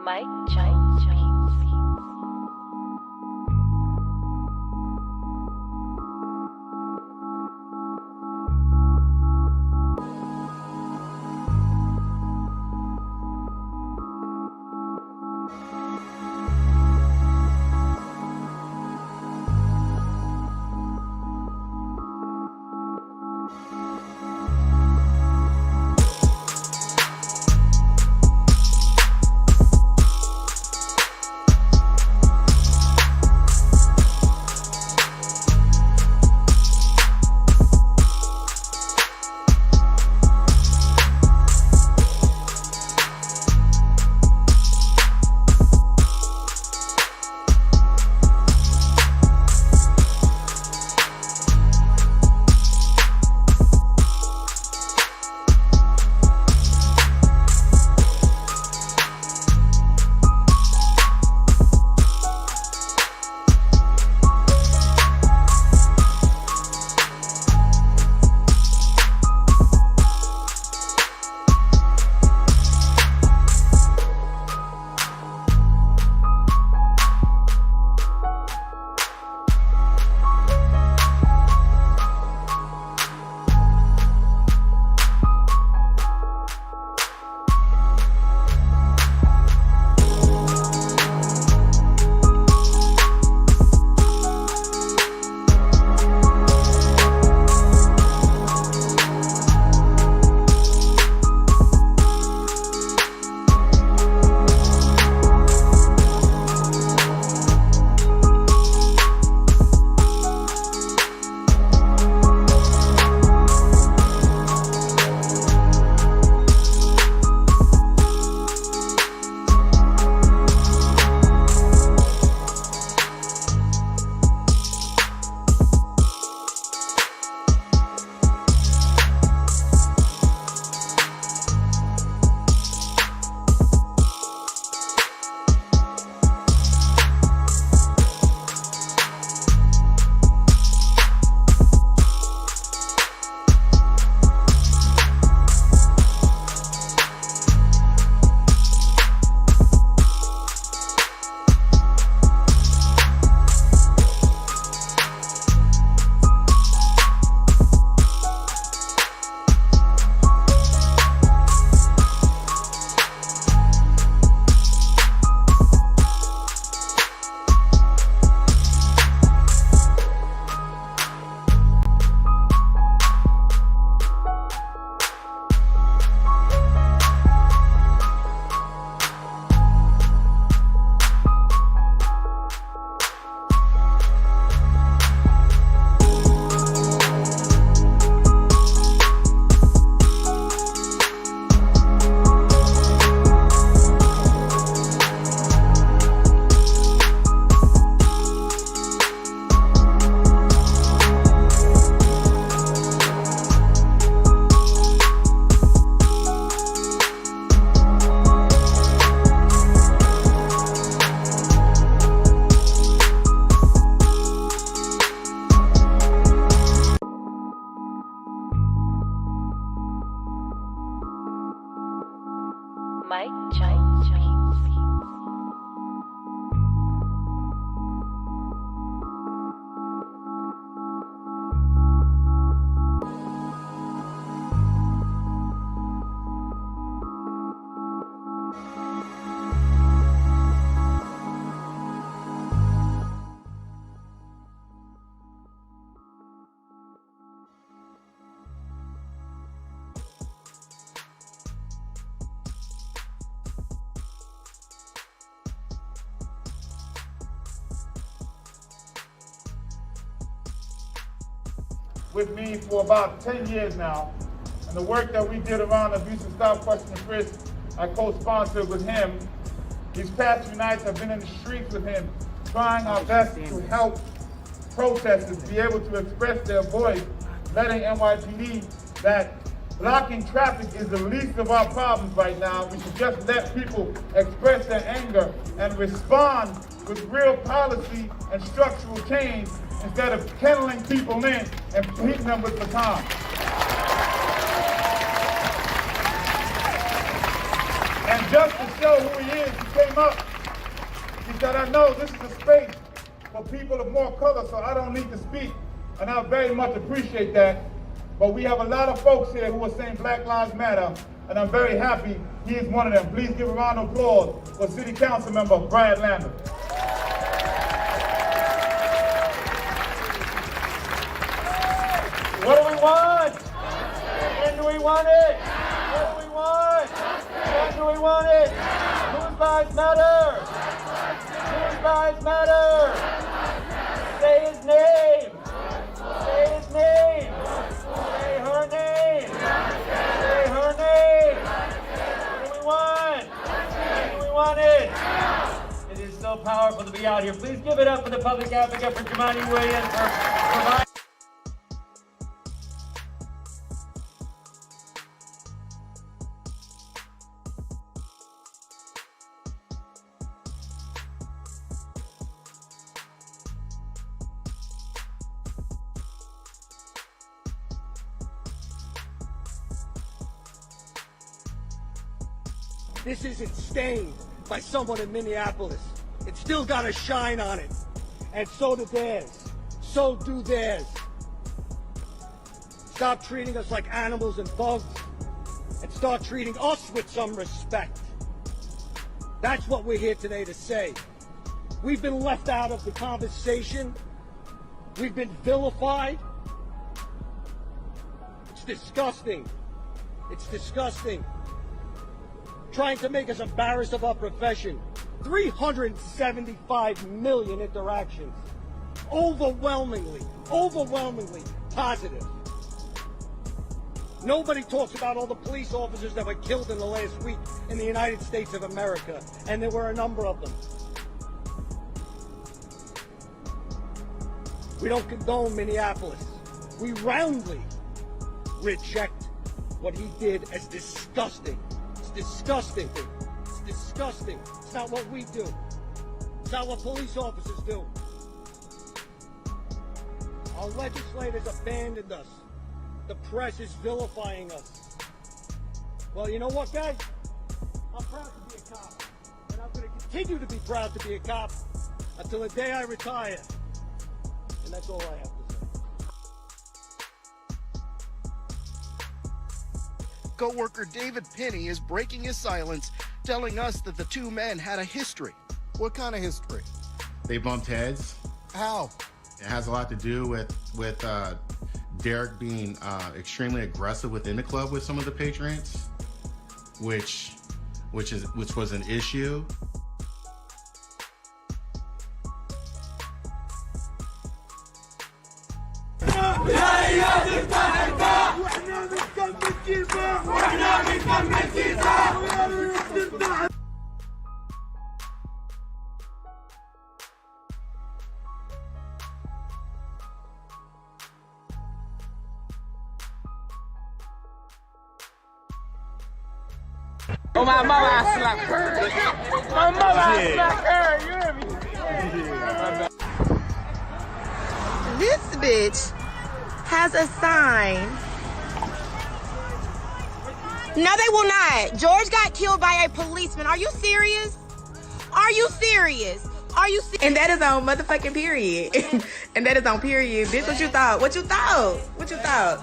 Mike Jones Beatz. Mike Jones Beatz. With me for about 10 years now, and the work that we did around abuse and stop, question, and frisk, I co-sponsored with him. These past few nights I've been in the streets with him, trying our best to help protesters be able to express their voice, letting NYPD that blocking traffic is the least of our problems right now. We should just let people express their anger and respond with real policy and structural change instead of kenneling people in and beating them with batons. And just to show who he is, he came up. He said, I know this is a space for people of more color, so I don't need to speak. And I very much appreciate that. But we have a lot of folks here who are saying Black Lives Matter, and I'm very happy he is one of them. Please give a round of applause for City Council Member Brad Lambert. What do we want? When do we want it? What do we want? When do we want it? Whose lives matter? Whose lives matter? Say his name. Say his name. Say her name. Say her name. What do we want? When do we want it? It is so powerful to be out here. Please give it up for the public advocate for Jumaane Williams for providing. This isn't stained by someone in Minneapolis. It's still got a shine on it. And so do theirs. So do theirs. Stop treating us like animals and thugs and start treating us with some respect. That's what we're here today to say. We've been left out of the conversation. We've been vilified. It's disgusting. It's disgusting. Trying to make us embarrassed of our profession. 375 million interactions. Overwhelmingly positive. Nobody talks about all the police officers that were killed in the last week in the United States of America, and there were a number of them. We don't condone Minneapolis. We roundly reject what he did as disgusting. Disgusting. It's disgusting. It's not what we do. It's not what police officers do. Our legislators abandoned us. The press is vilifying us. Well, you know what, guys? I'm proud to be a cop. And I'm going to continue to be proud to be a cop until the day I retire. And that's all I have to say. Co-worker David Penny is breaking his silence, telling us that the two men had a history. What kind of history? They bumped heads. How? It has a lot to do with Derek being extremely aggressive within the club with some of the patrons, which was an issue. Oh, my mama, I slap her. My mama, I slap her. You hear me? This bitch has a sign. No, they will not. George got killed by a policeman. Are you serious? Are you serious? Are you serious? And that is on motherfucking period. And that is on period. Bitch, what you thought? What you thought? What you thought?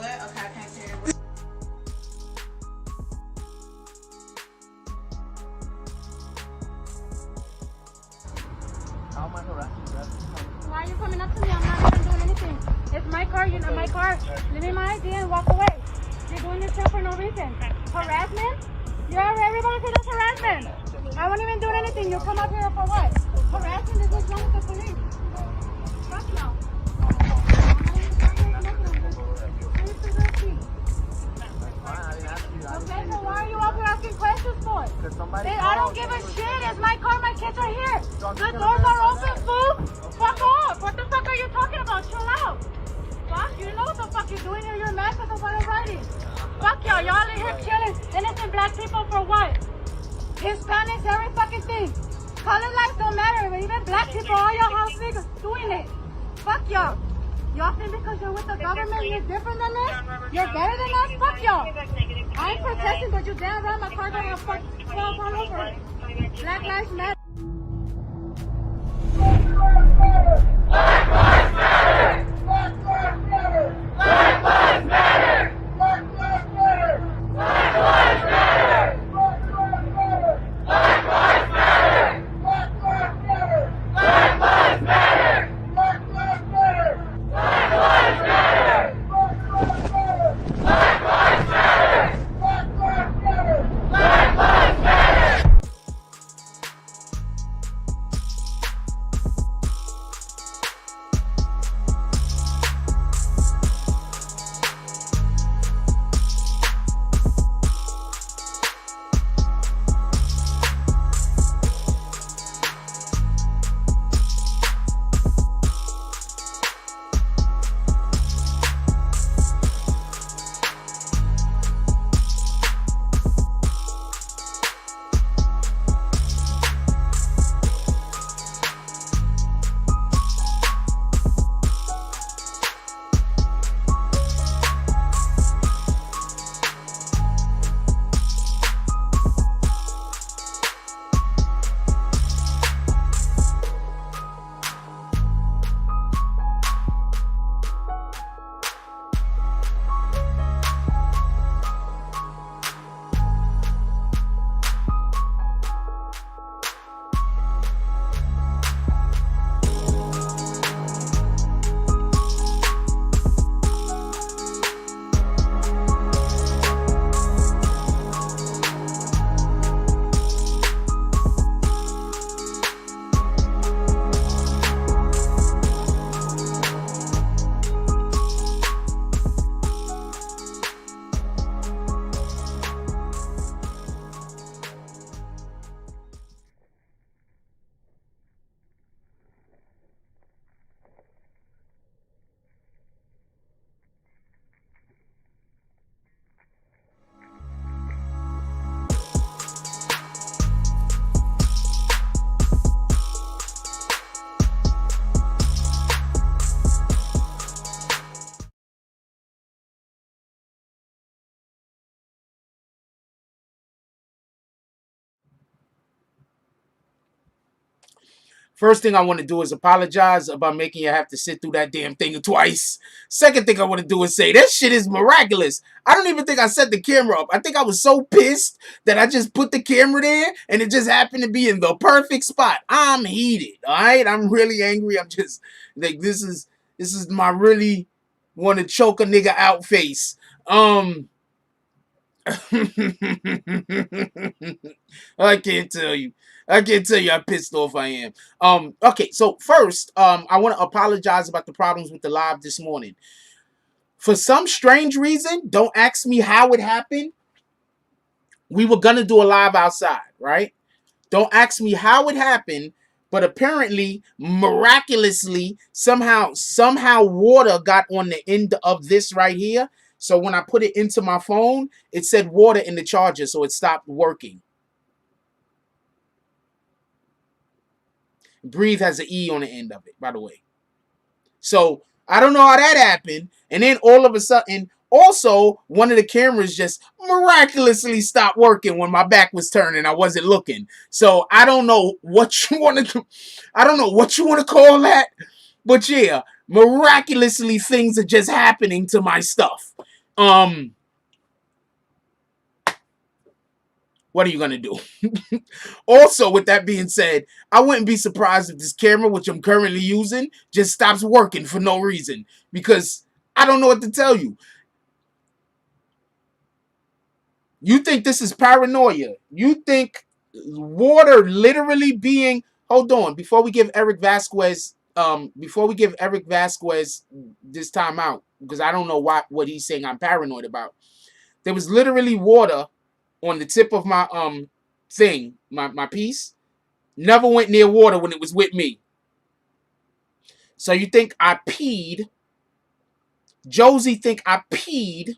Why are you coming up to me? I'm not even doing anything. It's my car, you know, my car. Give me my ID and walk away. You're doing this shit for no reason. Harassment? Everybody says that's harassment. I wasn't even doing anything. You come up here for what? Harassment is what's wrong with the police. Fuck y'all. Okay, so why are you up here asking questions for? I don't give a shit. It's my car. My kids are here. The doors are open, fool. Fuck off. What the fuck are you talking about? Chill out. Fuck, you know what the fuck you're doing here. You're mad because of what I'm writing. Fuck y'all. Y'all in here killing innocent black people for what? Hispanics, every fucking thing. Color lives don't matter. Even black people, all y'all house niggas doing it. Fuck y'all. Y'all think because you're with the government you're different than us? You're better than us? Fuck y'all. I ain't protesting, but you damn right my car got fuck 12 all over it. Black Lives Matter. First thing I want to do is apologize about making you have to sit through that damn thing twice. Second thing I want to do is say, that shit is miraculous. I don't even think I set the camera up. I think I was so pissed that I just put the camera there and it just happened to be in the perfect spot. I'm heated, all right? I'm really angry. I'm just, like, this is my really want to choke a nigga out face. I can't tell you. I can't tell you how pissed off I am. Okay, so first, I want to apologize about the problems with the live this morning. For some strange reason, don't ask me how it happened. We were gonna do a live outside, right? Don't ask me how it happened, but apparently, miraculously, somehow water got on the end of this right here. So when I put it into my phone, it said water in the charger, so it stopped working. Breathe has an E on the end of it, by the way. So I don't know how that happened. And then all of a sudden, also, one of the cameras just miraculously stopped working when my back was turned and I wasn't looking. So I don't know what you want to do. I don't know what you want to call that. But yeah, miraculously things are just happening to my stuff. What are you going to do? Also, with that being said, I wouldn't be surprised if this camera, which I'm currently using, just stops working for no reason. Because I don't know what to tell you. You think this is paranoia. You think water literally being... Hold on. Before we give Eric Vasquez this time out, because I don't know what he's saying I'm paranoid about. There was literally water on the tip of my thing, my piece. Never went near water when it was with me. So you think I peed? Josie think I peed?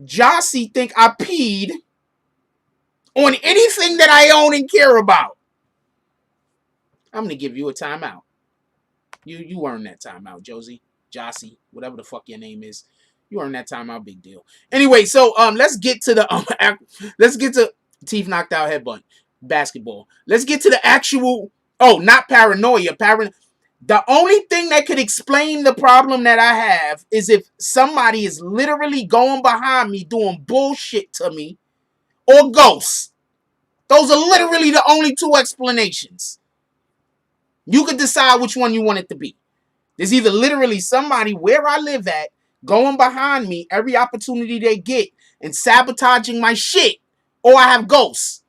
Jossie think I peed on anything that I own and care about? I'm gonna give you a timeout. You earned that timeout, Josie, Jossie, whatever the fuck your name is. You earned that timeout, big deal. Anyway, so let's get to the let's get to teeth knocked out headbutt basketball. Let's get to the actual. Oh, not paranoia. The only thing that could explain the problem that I have is if somebody is literally going behind me doing bullshit to me, or ghosts. Those are literally the only two explanations. You could decide which one you want it to be. There's either literally somebody where I live at going behind me every opportunity they get and sabotaging my shit, or I have ghosts.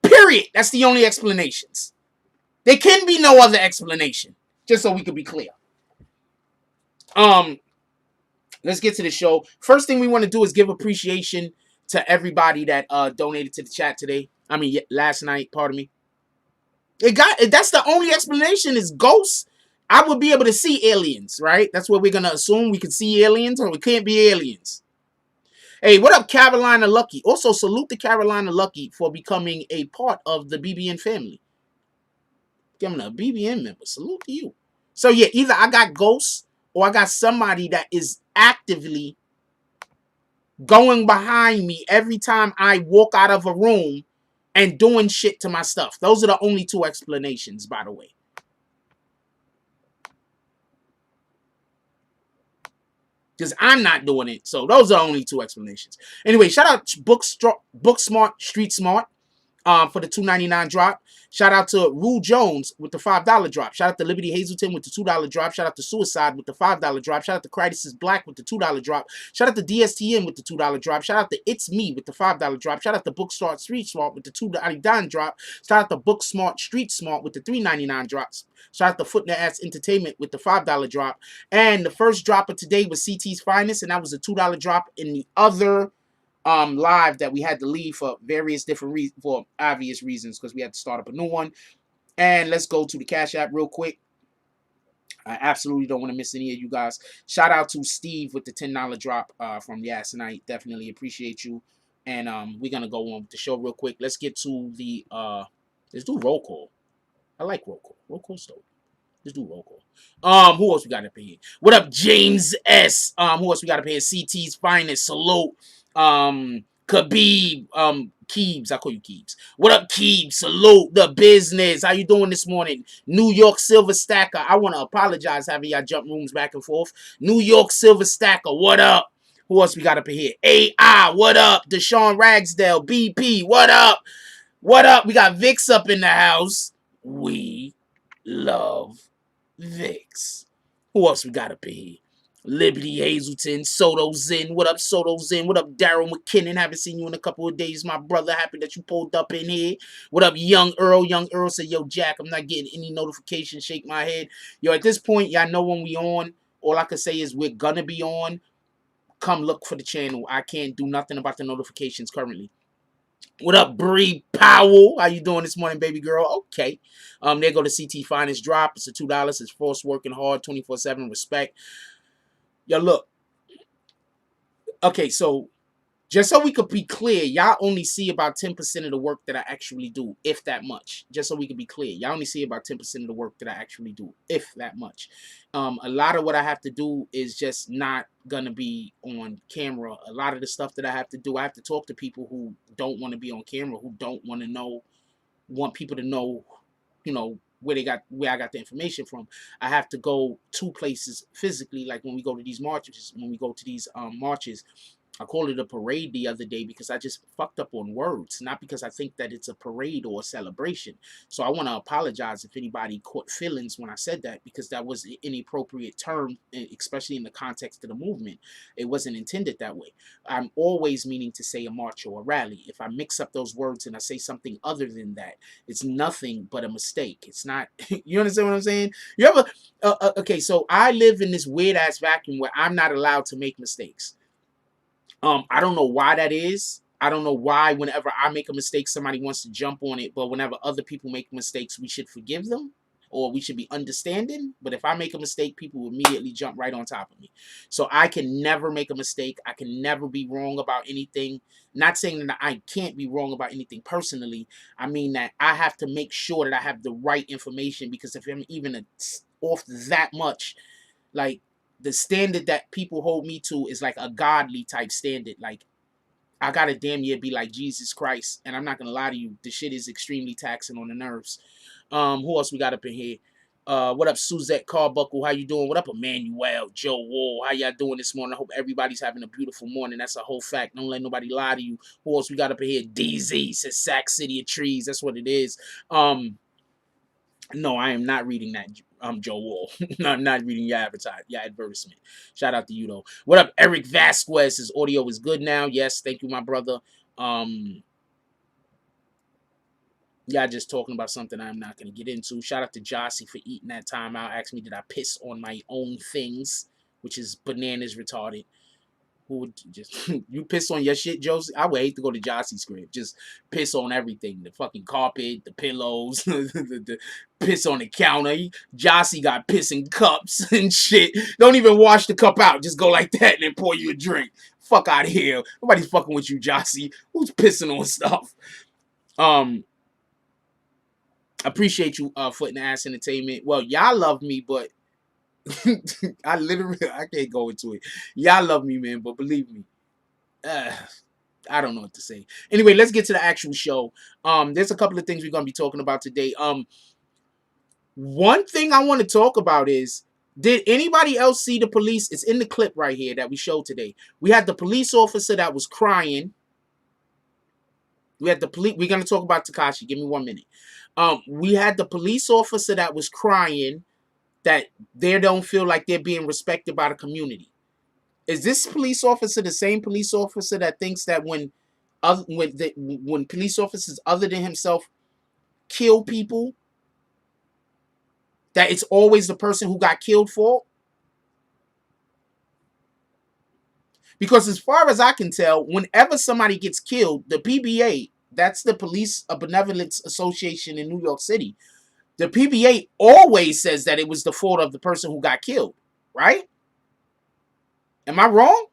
Period. That's the only explanations. There can be no other explanation. Just so we could be clear. Let's get to the show. First thing we want to do is give appreciation to everybody that donated to the chat today. I mean, last night, pardon me. That's the only explanation is ghosts. I would be able to see aliens, right? That's what we're going to assume. We can see aliens or we can't be aliens. Hey, what up, Carolina Lucky? Also, salute to Carolina Lucky for becoming a part of the BBN family. Becoming a BBN member. Salute to you. So, yeah, either I got ghosts or I got somebody that is actively going behind me every time I walk out of a room and doing shit to my stuff. Those are the only two explanations, by the way. Because I'm not doing it. So those are only two explanations. Anyway, shout out to Book Smart, Street Smart for the $2.99 drop. Shout out to Rue Jones with the $5 drop. Shout out to Liberty Hazelton with the $2 drop. Shout out to Suicide with the $5 drop. Shout out to Crisis Black with the $2 drop. Shout out to DSTN with the $2 drop. Shout out to It's Me with the $5 drop. Shout out to Book Smart Street Smart with the $2.99 drop. Shout out to Book Smart Street Smart with the $3.99 drops. Shout out to Foot in the Ass Entertainment with the $5 drop. And the first drop of today was CT's Finest, and that was a $2 drop in the other live that we had to leave for various different reasons, for obvious reasons, because we had to start up a new one. And let's go to the Cash App real quick. I absolutely don't want to miss any of you guys. Shout out to Steve with the $10 drop from the Asinite. Definitely appreciate you. And we're gonna go on with the show real quick. Let's get to the let's do roll call. I like roll call. Roll call dope. Let's do roll call. Who else we got up here? What up, James S? Who else we got up here? CT's Finest. Salute. Khabib, Keebs, I call you Keebs. What up, Keebs? Salute the business. How you doing this morning? New York Silver Stacker. I want to apologize having y'all jump rooms back and forth. New York Silver Stacker. What up? Who else we got up in here? AI. What up? Deshaun Ragsdale. BP. What up? What up? We got Vix up in the house. We love Vix. Who else we got up in here? Liberty Hazelton, Soto Zen. What up, Soto Zen? What up, Daryl McKinnon? Haven't seen you in a couple of days, my brother. Happy that you pulled up in here. What up, Young Earl? Young Earl said, yo, Jack, I'm not getting any notification. Shake my head. Yo, at this point, y'all know when we on. All I can say is we're gonna be on. Come look for the channel. I can't do nothing about the notifications currently. What up, Bree Powell? How you doing this morning, baby girl? Okay. There go the CT Finest drop. It's a $2. It's force working hard, 24/7. Respect. Yo, look. Okay, so just so we could be clear, y'all only see about 10% of the work that I actually do, if that much. Just so we could be clear, y'all only see about 10% of the work that I actually do, if that much. A lot of what I have to do is just not gonna be on camera. A lot of the stuff that I have to do, I have to talk to people who don't want to be on camera, who don't want to know, want people to know, you know, where I got the information from. I have to go to places physically, like when we go to these marches. I called it a parade the other day because I just fucked up on words, not because I think that it's a parade or a celebration. So I want to apologize if anybody caught feelings when I said that, because that was an inappropriate term, especially in the context of the movement. It wasn't intended that way. I'm always meaning to say a march or a rally. If I mix up those words and I say something other than that, it's nothing but a mistake. It's not, you understand what I'm saying? You ever, okay, so I live in this weird ass vacuum where I'm not allowed to make mistakes. I don't know why that is. I don't know why whenever I make a mistake, somebody wants to jump on it. But whenever other people make mistakes, we should forgive them. or we should be understanding. But if I make a mistake, people immediately jump right on top of me. So I can never make a mistake. I can never be wrong about anything. Not saying that I can't be wrong about anything personally. I mean that I have to make sure that I have the right information, because if I'm even off that much, like the standard that people hold me to is like a godly type standard. Like I gotta damn near be like Jesus Christ. And I'm not gonna lie to you, the shit is extremely taxing on the nerves. Who else we got up in here? What up, Suzette Carbuckle? How you doing? What up, Emmanuel, Joe Wall? How y'all doing this morning? I hope everybody's having a beautiful morning. That's a whole fact. Don't let nobody lie to you. Who else we got up in here? DZ says Sac City of Trees. That's what it is. No, I am not reading that. Joe Wall. No, I'm not reading your advertisement. Shout out to you though. What up, Eric Vasquez? His audio is good now. Yes, thank you, my brother. Y'all just talking about something I'm not going to get into. Shout out to Jossie for eating that time out. Asked me, did I piss on my own things? Which is bananas retarded. Who would just, you piss on your shit, Josie? I would hate to go to Jossie's crib. Just piss on everything. The fucking carpet, the pillows, the piss on the counter. Jossie got pissing cups and shit. Don't even wash the cup out. Just go like that and then pour you a drink. Fuck out of here. Nobody's fucking with you, Jossie. Who's pissing on stuff? Appreciate you, Foot and Ass Entertainment. Well, y'all love me, but I can't go into it. Y'all love me, man, but believe me, I don't know what to say. Anyway, let's get to the actual show. There's a couple of things we're gonna be talking about today. One thing I want to talk about is, did anybody else see the police? It's in the clip right here that we showed today. We had the police officer that was crying. We had the police. We're gonna talk about Tekashi. Give me 1 minute. We had the police officer that was crying that they don't feel like they're being respected by the community. Is this police officer the same police officer that thinks that when police officers other than himself kill people, that it's always the person who got killed for? Because as far as I can tell, whenever somebody gets killed, the PBA, that's the Police Benevolence Association in New York City, the PBA always says that it was the fault of the person who got killed, right? Am I wrong?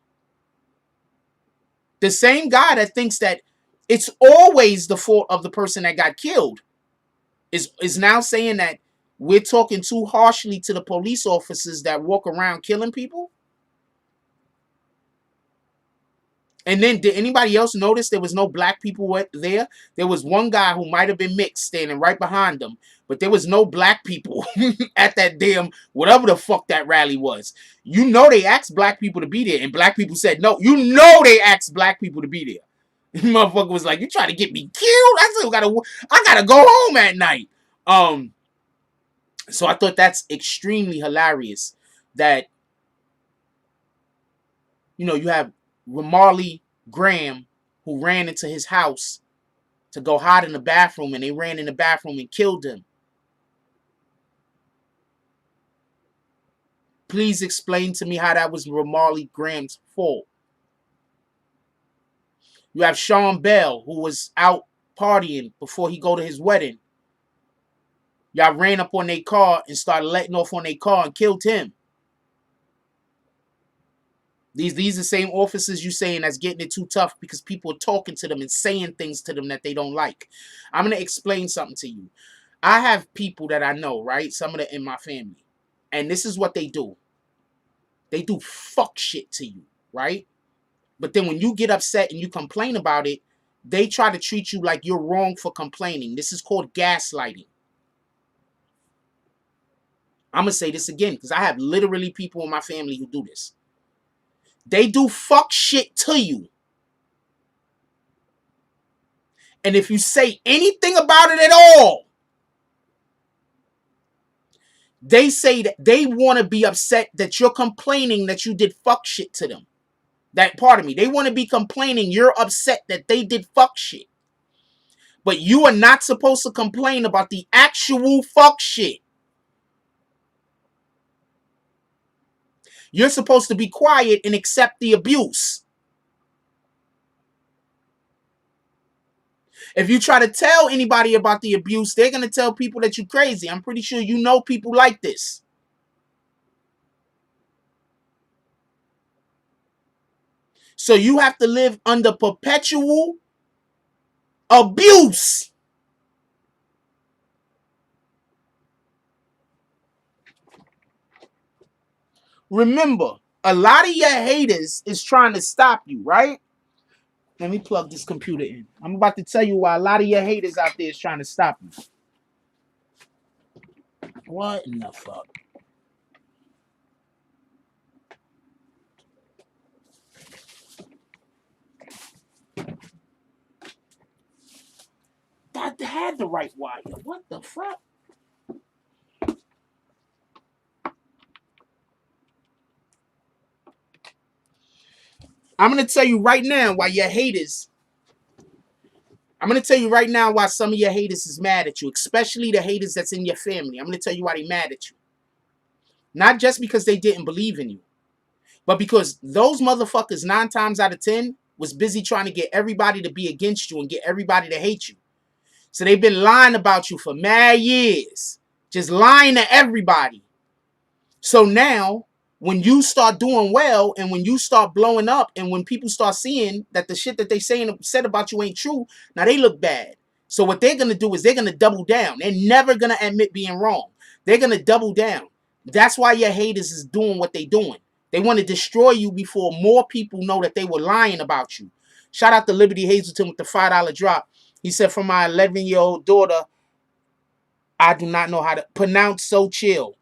The same guy that thinks that it's always the fault of the person that got killed is now saying that we're talking too harshly to the police officers that walk around killing people? And then, did anybody else notice there was no black people there? There was one guy who might have been mixed standing right behind them, but there was no black people at that damn, whatever the fuck that rally was. You know they asked black people to be there, and black people said no. You know they asked black people to be there. Motherfucker was like, you trying to get me killed? I gotta go home at night. So I thought that's extremely hilarious that, you know, you have Ramarley Graham, who ran into his house to go hide in the bathroom, and they ran in the bathroom and killed him. Please explain to me how that was Ramarley Graham's fault. You have Sean Bell, who was out partying before he go to his wedding. Y'all ran up on their car and started letting off on their car and killed him. These are the same officers you saying that's getting it too tough because people are talking to them and saying things to them that they don't like. I'm going to explain something to you. I have people that I know, right? Some of them in my family. And this is what they do. They do fuck shit to you, right? But then when you get upset and you complain about it, they try to treat you like you're wrong for complaining. This is called gaslighting. I'm going to say this again because I have literally people in my family who do this. They do fuck shit to you. And if you say anything about it at all, they say that they want to be upset that you're complaining that you did fuck shit to them. They want to be complaining you're upset that they did fuck shit. But you are not supposed to complain about the actual fuck shit. You're supposed to be quiet and accept the abuse. If you try to tell anybody about the abuse, they're going to tell people that you're crazy. I'm pretty sure you know people like this. So you have to live under perpetual abuse. Remember, a lot of your haters is trying to stop you, right? Let me plug this computer in. I'm about to tell you why a lot of your haters out there is trying to stop you. What in the fuck? That had the right wire. What the fuck? I'm going to tell you right now why your haters. I'm going to tell you right now why some of your haters is mad at you, especially the haters that's in your family. I'm going to tell you why they mad at you. Not just because they didn't believe in you, but because those motherfuckers 9 times out of 10 was busy trying to get everybody to be against you and get everybody to hate you. So they've been lying about you for mad years. Just lying to everybody. So now, when you start doing well and when you start blowing up and when people start seeing that the shit that they said about you ain't true, now they look bad. So what they're going to do is they're going to double down. They're never going to admit being wrong. They're going to double down. That's why your haters is doing what they doing. They want to destroy you before more people know that they were lying about you. Shout out to Liberty Hazelton with the $5 drop. He said, for my 11-year-old daughter, I do not know how to pronounce So Chill.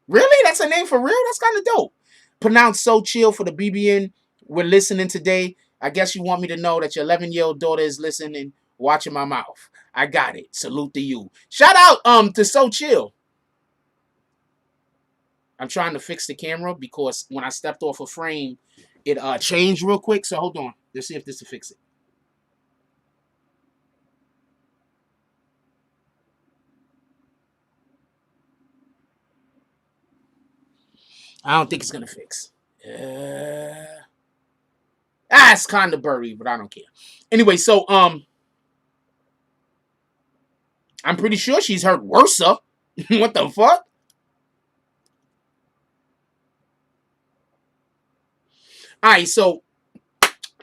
Really? That's a name for real? That's kind of dope. Pronounce So Chill for the BBN. We're listening today. I guess you want me to know that your 11-year-old daughter is listening, watching my mouth. I got it. Salute to you. Shout out to So Chill. I'm trying to fix the camera because when I stepped off a frame, it changed real quick. So hold on. Let's see if this will fix it. I don't think it's going to fix. It's kind of blurry, but I don't care. Anyway, so I'm pretty sure she's hurt worse. What the fuck? All right, so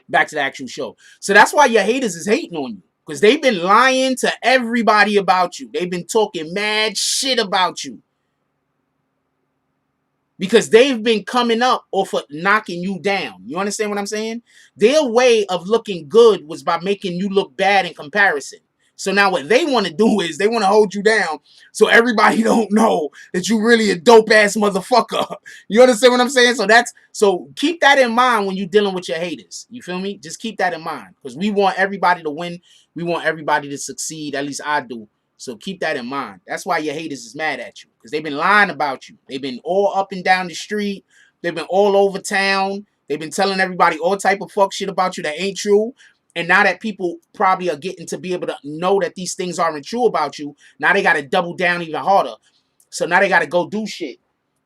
back to the actual show. So that's why your haters is hating on you. Because they've been lying to everybody about you. They've been talking mad shit about you. Because they've been coming up off of knocking you down. You understand what I'm saying? Their way of looking good was by making you look bad in comparison. So now what they want to do is they want to hold you down so everybody don't know that you really a dope-ass motherfucker. You understand what I'm saying? So keep that in mind when you're dealing with your haters. You feel me? Just keep that in mind. Because we want everybody to win. We want everybody to succeed. At least I do. So keep that in mind. That's why your haters is mad at you. Because they've been lying about you. They've been all up and down the street. They've been all over town. They've been telling everybody all type of fuck shit about you that ain't true. And now that people probably are getting to be able to know that these things aren't true about you, now they got to double down even harder. So now they got to go do shit.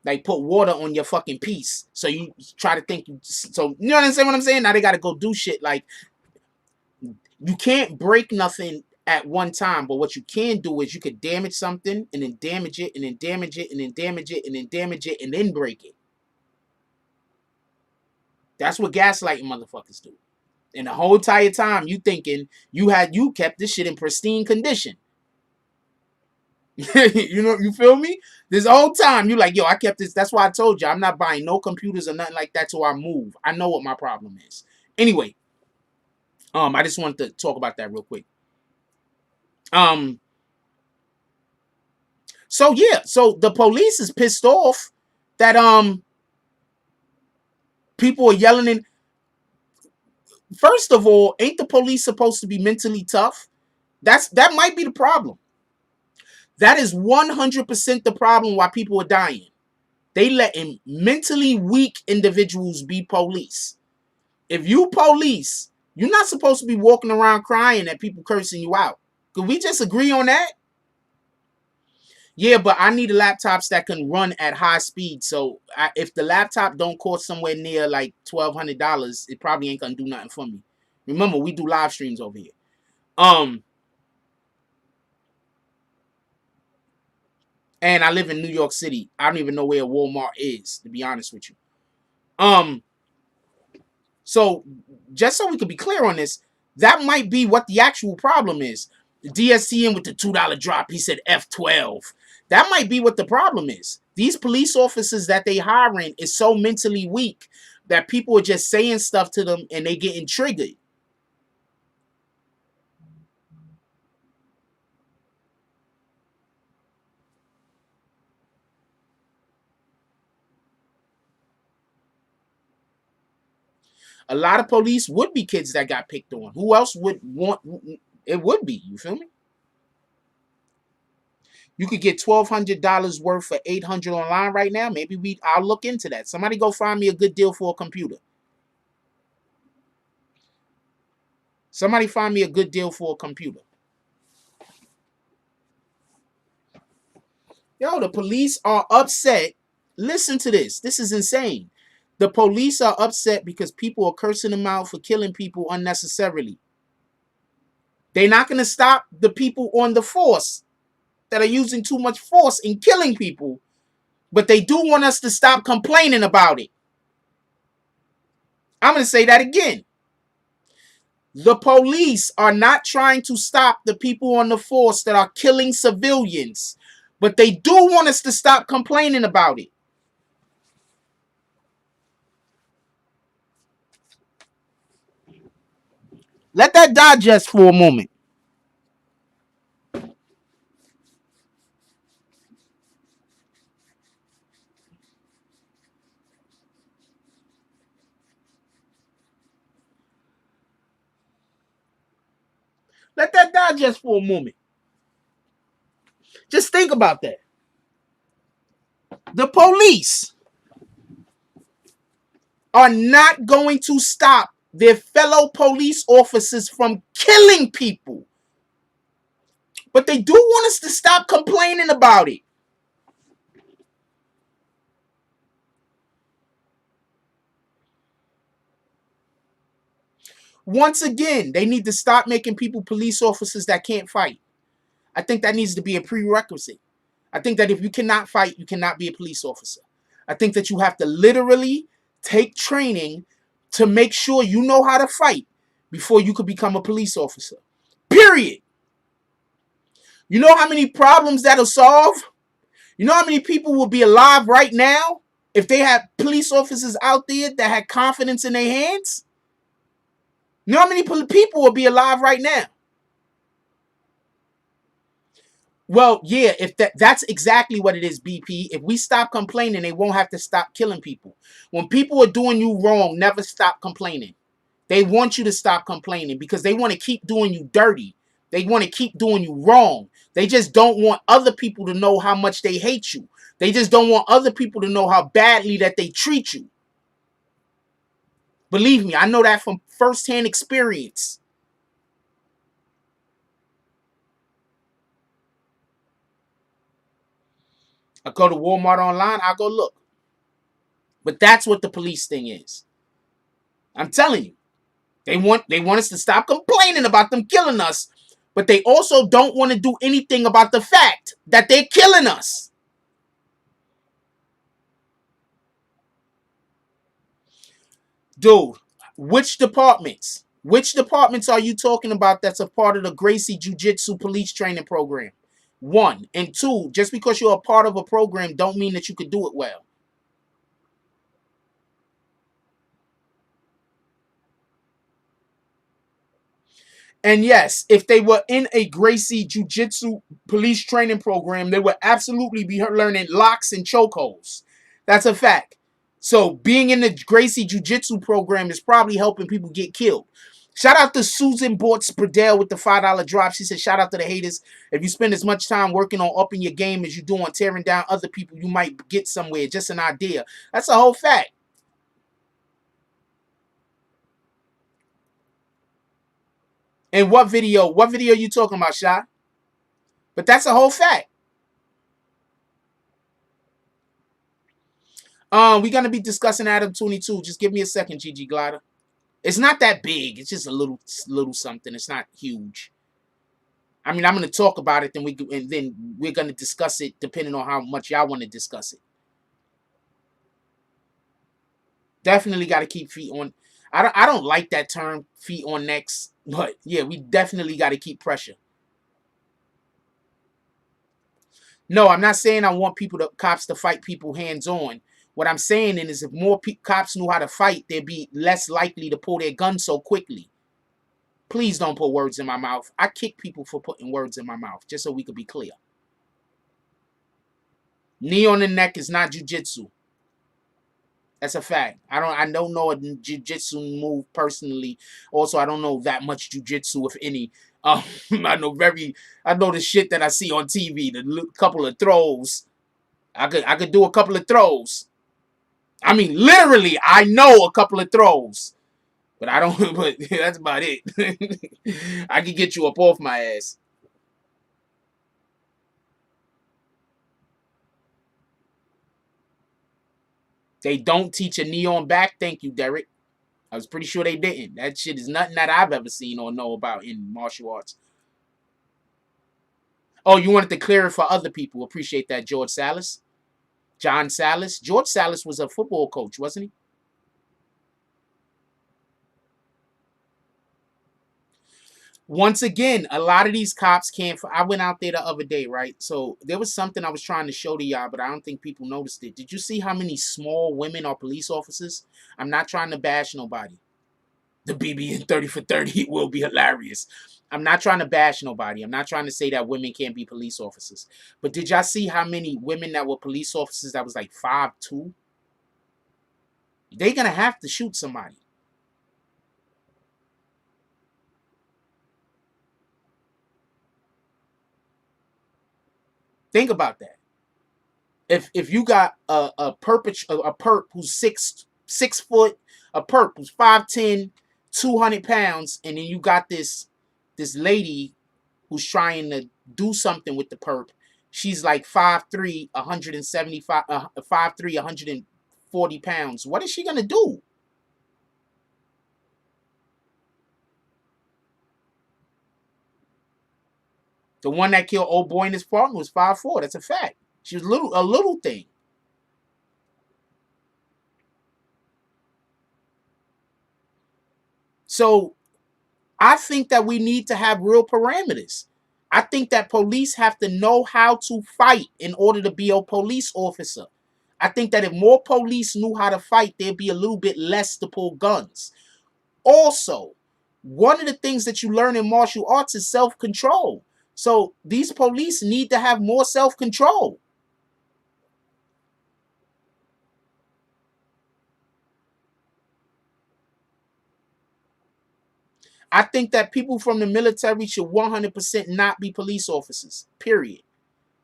Like put water on your fucking piece. So you try to think. So you know what I'm saying? Now they got to go do shit. Like you can't break nothing at one time. But what you can do is you could damage something and then damage it and then damage it and then damage it and then damage it and then break it. That's what gaslighting motherfuckers do. And the whole entire time you thinking you kept this shit in pristine condition. You feel me? This whole time you like, yo, I kept this. That's why I told you I'm not buying no computers or nothing like that till I move. I know what my problem is. Anyway, I just wanted to talk about that real quick. So yeah, so the police is pissed off that people are yelling in. First of all, ain't the police supposed to be mentally tough? That might be the problem. That is 100% the problem why people are dying. They letting mentally weak individuals be police. If you police, you're not supposed to be walking around crying at people cursing you out. Could we just agree on that? Yeah, but I need laptops that can run at high speed. So if the laptop don't cost somewhere near like $1,200, it probably ain't gonna do nothing for me. Remember, we do live streams over here. And I live in New York City. I don't even know where Walmart is, to be honest with you. So just so we could be clear on this, that might be what the actual problem is. The DSTN with the $2 drop, he said F12. That might be what the problem is. These police officers that they hiring is so mentally weak that people are just saying stuff to them and they getting triggered. A lot of police would be kids that got picked on. Who else would want it? Would be, you feel me? You could get $1,200 worth for $800 online right now. Maybe I'll look into that. Somebody go find me a good deal for a computer. Somebody find me a good deal for a computer. Yo, the police are upset. Listen to this. This is insane. The police are upset because people are cursing them out for killing people unnecessarily. They're not going to stop the people on the force that are using too much force in killing people, but they do want us to stop complaining about it. I'm going to say that again. The police are not trying to stop the people on the force that are killing civilians, but they do want us to stop complaining about it. Let that digest for a moment. Let that digest for a moment. Just think about that. The police are not going to stop their fellow police officers from killing people. But they do want us to stop complaining about it. Once again, they need to stop making people police officers that can't fight. I think that needs to be a prerequisite. I think that if you cannot fight, you cannot be a police officer. I think that you have to literally take training to make sure you know how to fight before you could become a police officer. Period. You know how many problems that'll solve? You know how many people will be alive right now if they had police officers out there that had confidence in their hands? You know how many people will be alive right now? Well, yeah, if that's exactly what it is, BP. If we stop complaining, they won't have to stop killing people. When people are doing you wrong, never stop complaining. They want you to stop complaining because they want to keep doing you dirty. They want to keep doing you wrong. They just don't want other people to know how much they hate you. They just don't want other people to know how badly that they treat you. Believe me, I know that from firsthand experience. I go to Walmart online, I go look. But that's what the police thing is. I'm telling you. They want us to stop complaining about them killing us, but they also don't want to do anything about the fact that they're killing us. Dude, which departments? Which departments are you talking about that's a part of the Gracie Jiu-Jitsu police training program? 1. And 2, just because you're a part of a program don't mean that you could do it well. And yes, if they were in a Gracie Jiu-Jitsu police training program, they would absolutely be learning locks and chokeholds. That's a fact. So being in the Gracie Jiu-Jitsu program is probably helping people get killed. Shout out to Susan Bortz-Pradell with the $5 drop. She said, shout out to the haters. If you spend as much time working on upping your game as you do on tearing down other people, you might get somewhere. Just an idea. That's a whole fact. And what video? What video you talking about, Shy? But that's a whole fact. We're gonna be discussing Adam 22. Just give me a second, GG Glider. It's not that big. It's just a little something. It's not huge. I mean, I'm going to talk about it, and then we're going to discuss it depending on how much y'all want to discuss it. Definitely got to keep feet on. I don't like that term, feet on necks, but yeah, we definitely got to keep pressure. No, I'm not saying I want cops to fight people hands on. What I'm saying is if more cops knew how to fight, they'd be less likely to pull their gun so quickly. Please don't put words in my mouth. I kick people for putting words in my mouth, just so we could be clear. Knee on the neck is not jujitsu. That's a fact. I don't know a jiu-jitsu move personally. Also, I don't know that much jiu-jitsu, if any. I know the shit that I see on TV. The couple of throws. I could do a couple of throws. I mean, literally, I know a couple of throws. But I don't. But that's about it. I can get you up off my ass. They don't teach a knee on back. Thank you, Derek. I was pretty sure they didn't. That shit is nothing that I've ever seen or know about in martial arts. Oh, you wanted to clear it for other people. Appreciate that, George Salas. John Salas. George Salas was a football coach, wasn't he? Once again, a lot of these cops can't. I went out there the other day, right? So there was something I was trying to show to y'all, but I don't think people noticed it. Did you see how many small women are police officers? I'm not trying to bash nobody. The BBN 30 for 30 will be hilarious. I'm not trying to bash nobody. I'm not trying to say that women can't be police officers. But did y'all see how many women that were police officers that was like 5'2"? They're going to have to shoot somebody. Think about that. If you got a perp who's six foot, a perp who's 5'10", 200 pounds, and then you got this lady who's trying to do something with the perp. She's like 5'3", 175, 5'3", 140 pounds. What is she gonna do? The one that killed old boy and his partner was 5'4". That's a fact. She was a little thing. So I think that we need to have real parameters. I think that police have to know how to fight in order to be a police officer. I think that if more police knew how to fight, there'd be a little bit less to pull guns. Also, one of the things that you learn in martial arts is self-control. So these police need to have more self-control. I think that people from the military should 100% not be police officers, period.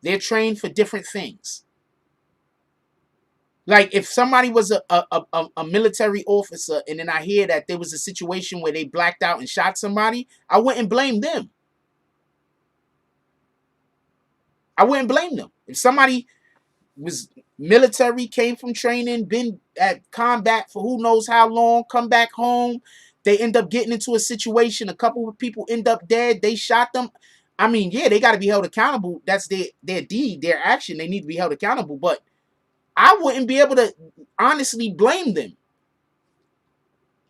They're trained for different things. Like if somebody was a military officer and then I hear that there was a situation where they blacked out and shot somebody, I wouldn't blame them. I wouldn't blame them. If somebody was military, came from training, been at combat for who knows how long, come back home, they end up getting into a situation, a couple of people end up dead, they shot them. I mean, yeah, they got to be held accountable. That's their deed, their action. They need to be held accountable. But I wouldn't be able to honestly blame them.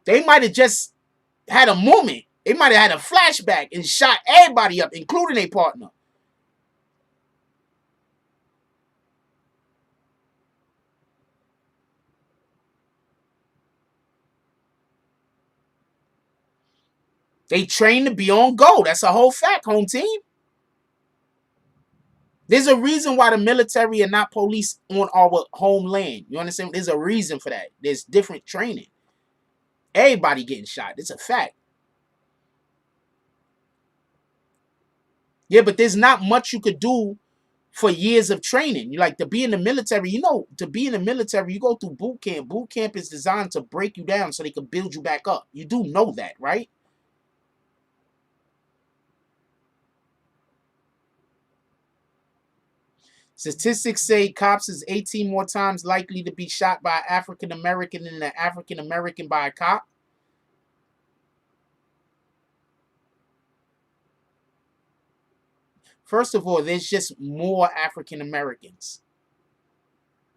They might have just had a moment. They might have had a flashback and shot everybody up, including their partner. They train to be on go. That's a whole fact, home team. There's a reason why the military are not police on our homeland. You understand? There's a reason for that. There's different training. Everybody getting shot. It's a fact. Yeah, but there's not much you could do for years of training. You like to be in the military, you know, to be in the military, you go through boot camp. Boot camp is designed to break you down so they can build you back up. You do know that, right? Statistics say cops is 18 more times likely to be shot by an African American than an African American by a cop. First of all, there's just more African Americans.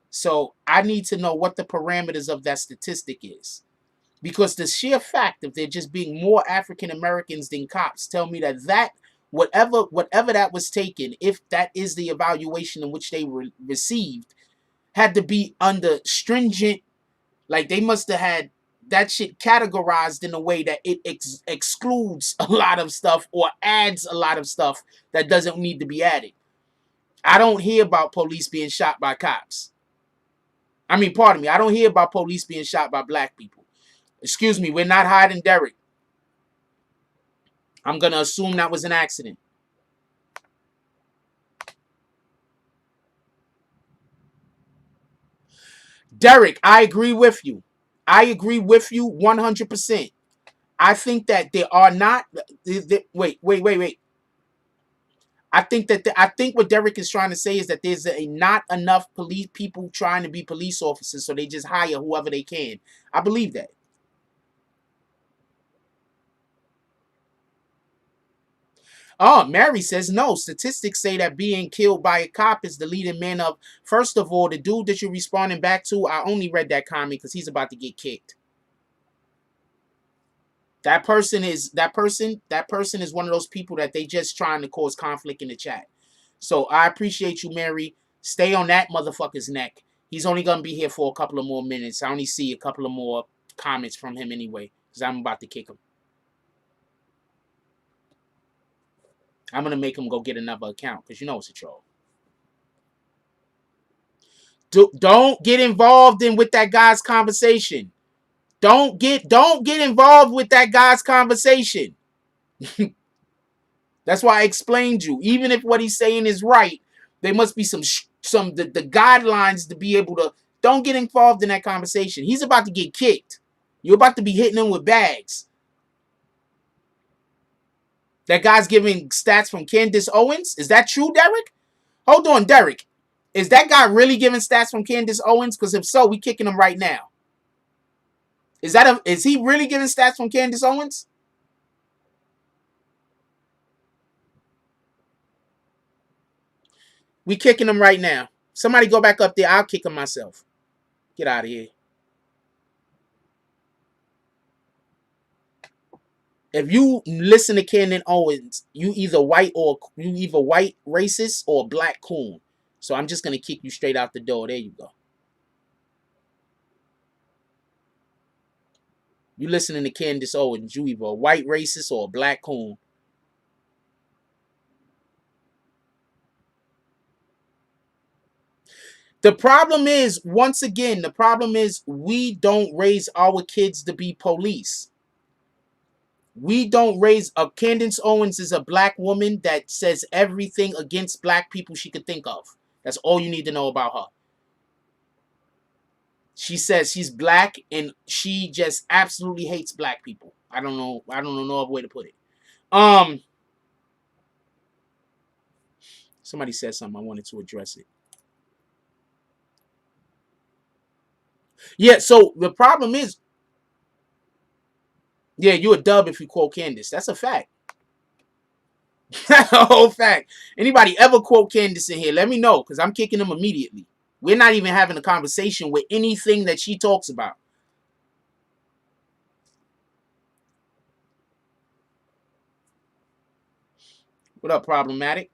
So I need to know what the parameters of that statistic is. Because the sheer fact of there just being more African Americans than cops tell me that whatever that was taken, if that is the evaluation in which they received, had to be under stringent, like they must have had that shit categorized in a way that it excludes a lot of stuff or adds a lot of stuff that doesn't need to be added. I don't hear about police being shot by cops. I mean, pardon me, I don't hear about police being shot by black people. Excuse me, we're not hiding Derek. I'm going to assume that was an accident. Derek, I agree with you. I agree with you 100%. I think that there are not... Wait. I think what Derek is trying to say is that there's not enough police people trying to be police officers, so they just hire whoever they can. I believe that. Oh, Mary says no. Statistics say that being killed by a cop is the leading man of... First of all, the dude that you're responding back to, I only read that comment because he's about to get kicked. That person is one of those people that they just trying to cause conflict in the chat. So I appreciate you, Mary. Stay on that motherfucker's neck. He's only gonna be here for a couple of more minutes. I only see a couple of more comments from him anyway, because I'm about to kick him. I'm gonna make him go get another account because you know it's a troll. Don't get involved with that guy's conversation. Don't get involved with that guy's conversation. That's why I explained you. Even if what he's saying is right, there must be the guidelines to be able to. Don't get involved in that conversation. He's about to get kicked. You're about to be hitting him with bags. That guy's giving stats from Candace Owens. Is that true, Derek? Hold on, Derek. Is that guy really giving stats from Candace Owens? Because if so, we kicking him right now. Is he really giving stats from Candace Owens? We kicking him right now. Somebody go back up there. I'll kick him myself. Get out of here. If you listen to Candace Owens, you either white racist or black coon. So I'm just gonna kick you straight out the door. There you go. You listening to Candace Owens, you either a white racist or a black coon. The problem is, once again, we don't raise our kids to be police. We don't raise... Candace Owens is a black woman that says everything against black people she could think of. That's all you need to know about her. She says she's black and she just absolutely hates black people. I don't know no other way to put it. Somebody said something. I wanted to address it. Yeah, so the problem is, yeah, you a dub if you quote Candace. That's a fact. That's a whole fact. Anybody ever quote Candace in here, let me know, because I'm kicking them immediately. We're not even having a conversation with anything that she talks about. What up, Problematic?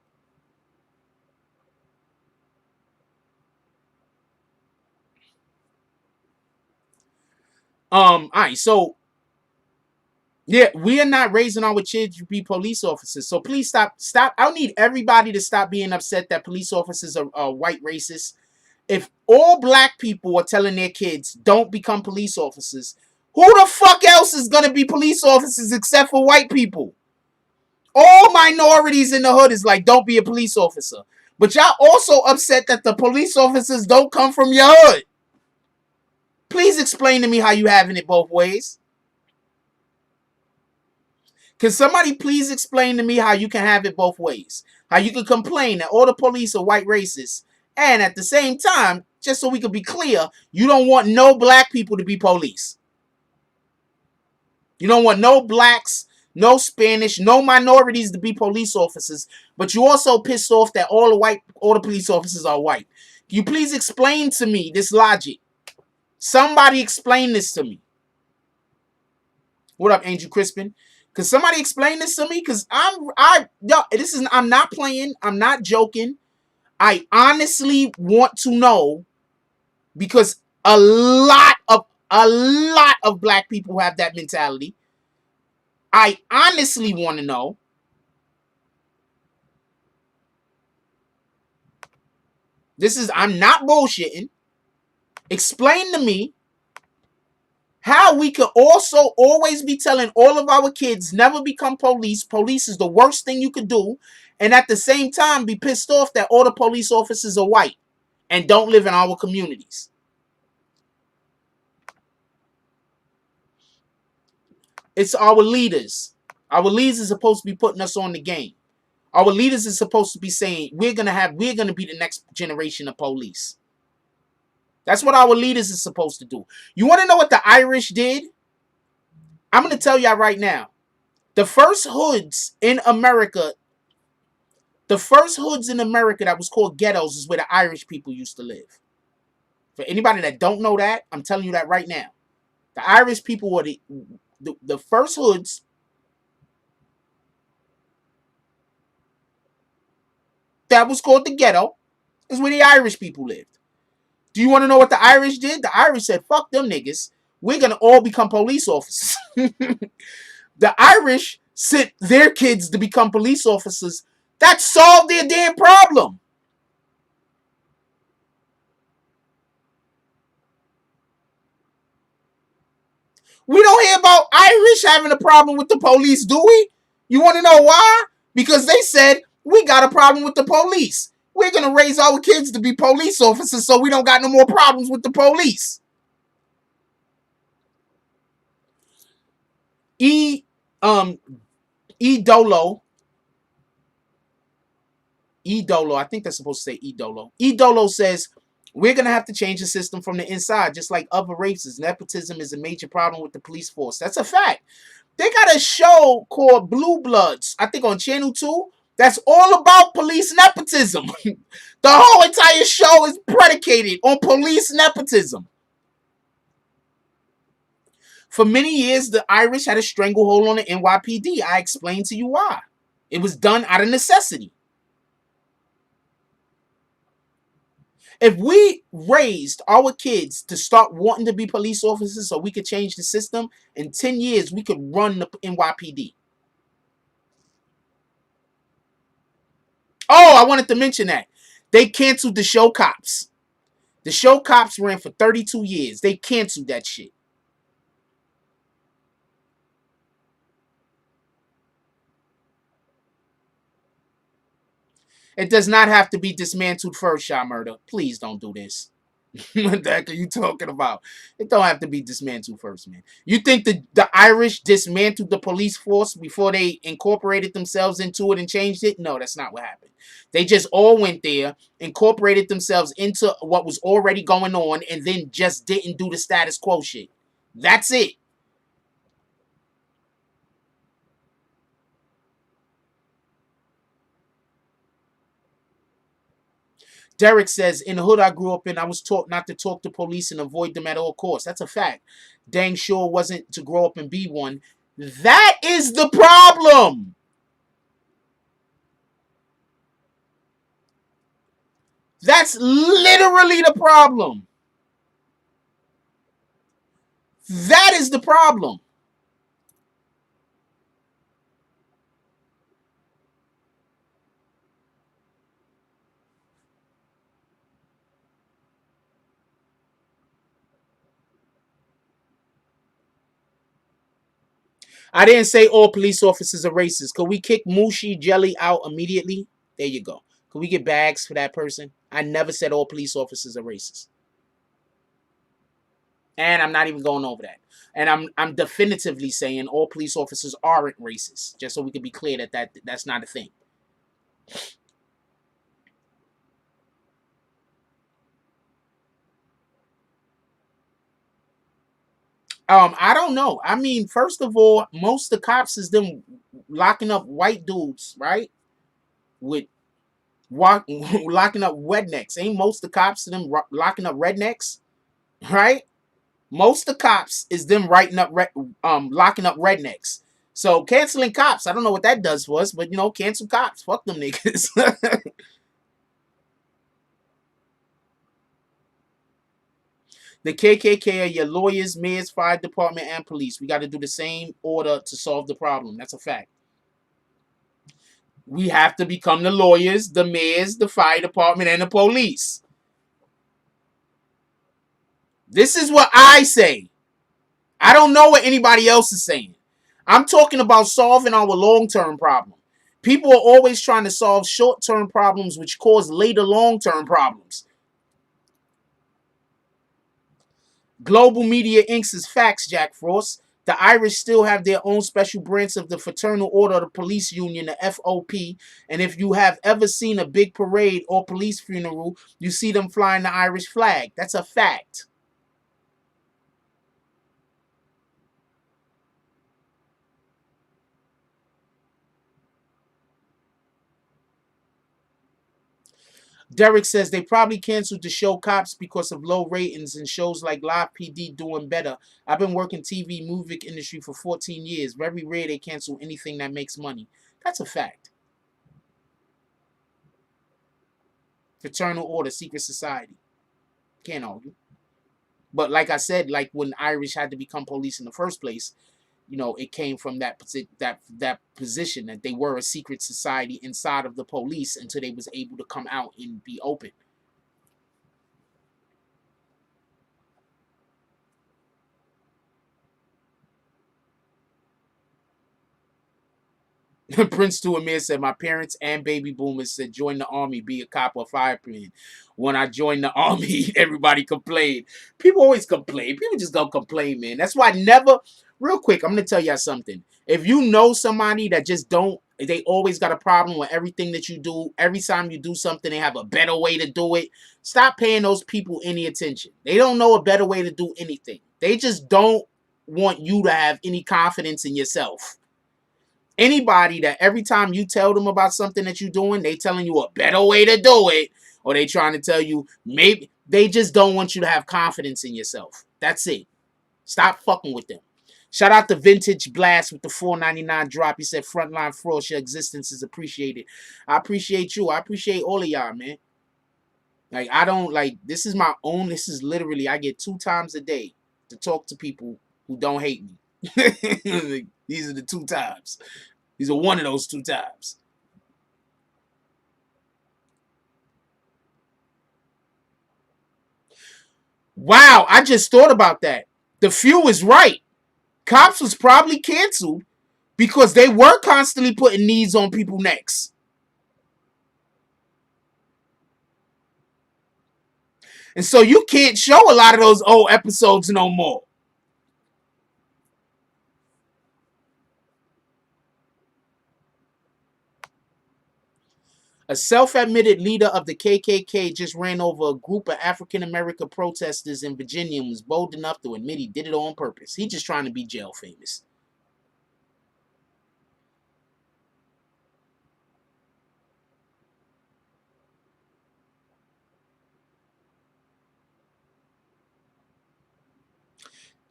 All right, so yeah, we are not raising our kids to be police officers. So please stop. I need everybody to stop being upset that police officers are white racists. If all black people are telling their kids don't become police officers, who the fuck else is gonna be police officers except for white people? All minorities in the hood is like, don't be a police officer. But y'all also upset that the police officers don't come from your hood. Please explain to me how you having it both ways. Can somebody please explain to me how you can have it both ways? How you can complain that all the police are white racists, and at the same time, just so we can be clear, you don't want no black people to be police. You don't want no blacks no Spanish, no minorities to be police officers, but you also pissed off that all the police officers are white. Can you please explain to me this logic? Somebody explain this to me. What up, Angel Crispin? Cause somebody explain this to me? Cause I'm not playing, I'm not joking. I honestly want to know, because a lot of black people have that mentality. I honestly want to know. I'm not bullshitting. Explain to me how we could also always be telling all of our kids never become police. Police is the worst thing you could do. And at the same time be pissed off that all the police officers are white and don't live in our communities. It's our leaders. Our leaders are supposed to be putting us on the game. Our leaders are supposed to be saying, we're gonna be the next generation of police. That's what our leaders are supposed to do. You want to know what the Irish did? I'm going to tell y'all right now. The first hoods in America that was called ghettos is where the Irish people used to live. For anybody that don't know that, I'm telling you that right now. The Irish people were the first hoods that was called the ghetto, is where the Irish people lived. Do you want to know what the Irish did? The Irish said, fuck them niggas. We're going to all become police officers. The Irish sent their kids to become police officers. That solved their damn problem. We don't hear about Irish having a problem with the police, do we? You want to know why? Because they said, we got a problem with the police. We're going to raise our kids to be police officers so we don't got no more problems with the police. Dolo, I think that's supposed to say Dolo. Dolo says, we're going to have to change the system from the inside, just like other races. Nepotism is a major problem with the police force. That's a fact. They got a show called Blue Bloods, I think on Channel 2, that's all about police nepotism. The whole entire show is predicated on police nepotism. For many years, the Irish had a stranglehold on the NYPD. I explained to you why. It was done out of necessity. If we raised our kids to start wanting to be police officers so we could change the system, in 10 years, we could run the NYPD. Oh, I wanted to mention that. They canceled the show Cops. The show Cops ran for 32 years. They canceled that shit. It does not have to be dismantled first, Sha Murder. Please don't do this. What the heck are you talking about? It don't have to be dismantled first, man. You think the Irish dismantled the police force before they incorporated themselves into it and changed it? No, that's not what happened. They just all went there, incorporated themselves into what was already going on, and then just didn't do the status quo shit. That's it. Derek says, in the hood I grew up in, I was taught not to talk to police and avoid them at all costs. That's a fact. Dang sure wasn't to grow up and be one. That is the problem. That's literally the problem. That is the problem. I didn't say all police officers are racist. Could we kick Mushi Jelly out immediately? There you go. Could we get bags for that person? I never said all police officers are racist. And I'm not even going over that. And I'm definitively saying all police officers aren't racist. Just so we can be clear that that's not a thing. I don't know. I mean, first of all, most of the cops is them locking up white dudes, right? With locking up rednecks. Ain't most of the cops them locking up rednecks, right? Most of the cops is them locking up rednecks. So canceling cops, I don't know what that does for us, but you know, cancel cops. Fuck them niggas. The KKK are your lawyers, mayors, fire department, and police. We got to do the same order to solve the problem. That's a fact. We have to become the lawyers, the mayors, the fire department, and the police. This is what I say. I don't know what anybody else is saying. I'm talking about solving our long-term problem. People are always trying to solve short-term problems which cause later long-term problems. Global Media Inc.'s facts, Jack Frost. The Irish still have their own special branch of the Fraternal Order of the Police Union, the FOP, and if you have ever seen a big parade or police funeral, you see them flying the Irish flag. That's a fact. Derek says they probably canceled the show Cops because of low ratings and shows like Live PD doing better. I've been working TV movie industry for 14 years. Very rare they cancel anything that makes money. That's a fact. Fraternal Order, secret society. Can't argue. But like I said, like when Irish had to become police in the first place, you know, it came from that position that they were a secret society inside of the police until they was able to come out and be open. Prince to Amir said, my parents and baby boomers said, join the army, be a cop or fireman. When I joined the army, everybody complained. People always complain. People just gonna complain, man. That's why I never, real quick, I'm gonna tell y'all something. If you know somebody that just they always got a problem with everything that you do, every time you do something, they have a better way to do it, stop paying those people any attention. They don't know a better way to do anything. They just don't want you to have any confidence in yourself. Anybody that every time you tell them about something that you're doing, they telling you a better way to do it, or they trying to tell you maybe, they just don't want you to have confidence in yourself. That's it. Stop fucking with them. Shout out to Vintage Blast with the $4.99 drop. He said, Frontline Frost, your existence is appreciated. I appreciate you. I appreciate all of y'all, man. Like, I don't, like, this is my own, this is literally, I get 2 times a day to talk to people who don't hate me. These are the 2 times. These are one of those 2 times. Wow, I just thought about that. The Few is right. Cops was probably canceled because they were constantly putting knees on people's necks. And so you can't show a lot of those old episodes no more. A self-admitted leader of the KKK just ran over a group of African-American protesters in Virginia and was bold enough to admit he did it on purpose. He's just trying to be jail famous.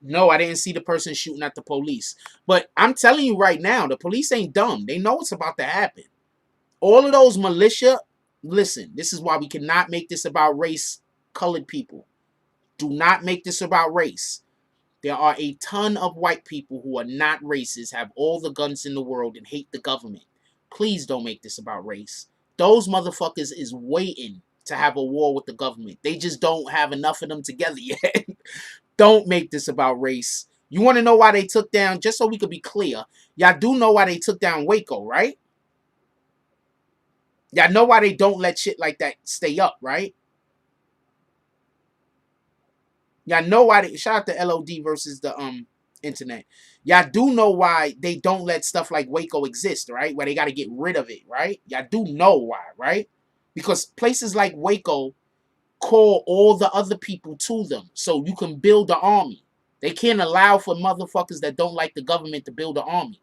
No, I didn't see the person shooting at the police. But I'm telling you right now, the police ain't dumb. They know what's about to happen. All of those militia, listen, this is why we cannot make this about race, colored people. Do not make this about race. There are a ton of white people who are not racist, have all the guns in the world, and hate the government. Please don't make this about race. Those motherfuckers is waiting to have a war with the government. They just don't have enough of them together yet. Don't make this about race. You want to know why they took down, just so we could be clear, y'all do know why they took down Waco, right? Y'all know why they don't let shit like that stay up, right? Y'all know why they, shout out to LOD versus the internet. Y'all do know why they don't let stuff like Waco exist, right? Where they got to get rid of it, right? Y'all do know why, right? Because places like Waco call all the other people to them so you can build the army. They can't allow for motherfuckers that don't like the government to build an army.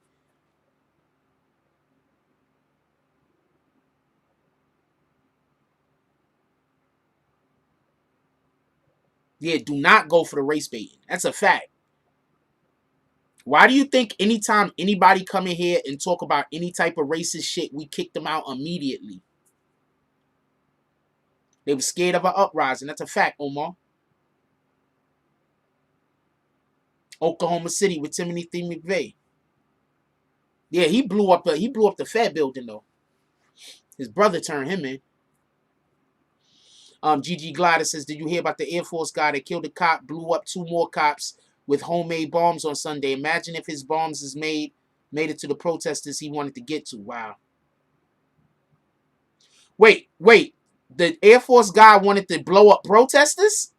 Yeah, do not go for the race baiting. That's a fact. Why do you think anytime anybody come in here and talk about any type of racist shit, we kick them out immediately? They were scared of an uprising. That's a fact, Omar. Oklahoma City with Timothy McVeigh. Yeah, he blew up the Fed building though. His brother turned him in. Gigi Glider says, did you hear about the Air Force guy that killed a cop, blew up 2 more cops with homemade bombs on Sunday? Imagine if his bombs is made it to the protesters he wanted to get to. Wow. Wait. The Air Force guy wanted to blow up protesters?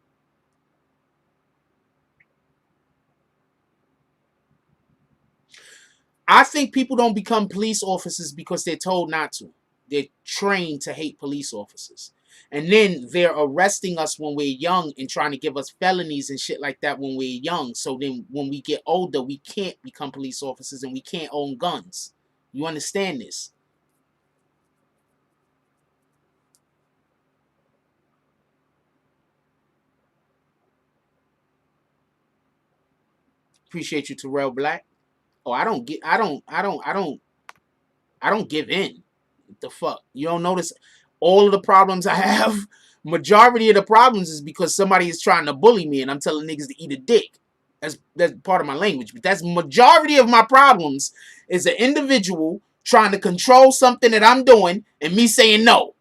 I think people don't become police officers because they're told not to. They're trained to hate police officers. And then they're arresting us when we're young and trying to give us felonies and shit like that when we're young. So then when we get older, we can't become police officers and we can't own guns. You understand this? Appreciate you, Terrell Black. Oh, I don't give in. What the fuck? You don't notice all of the problems I have? Majority of the problems is because somebody is trying to bully me and I'm telling niggas to eat a dick. That's part of my language. But that's majority of my problems is an individual trying to control something that I'm doing and me saying no.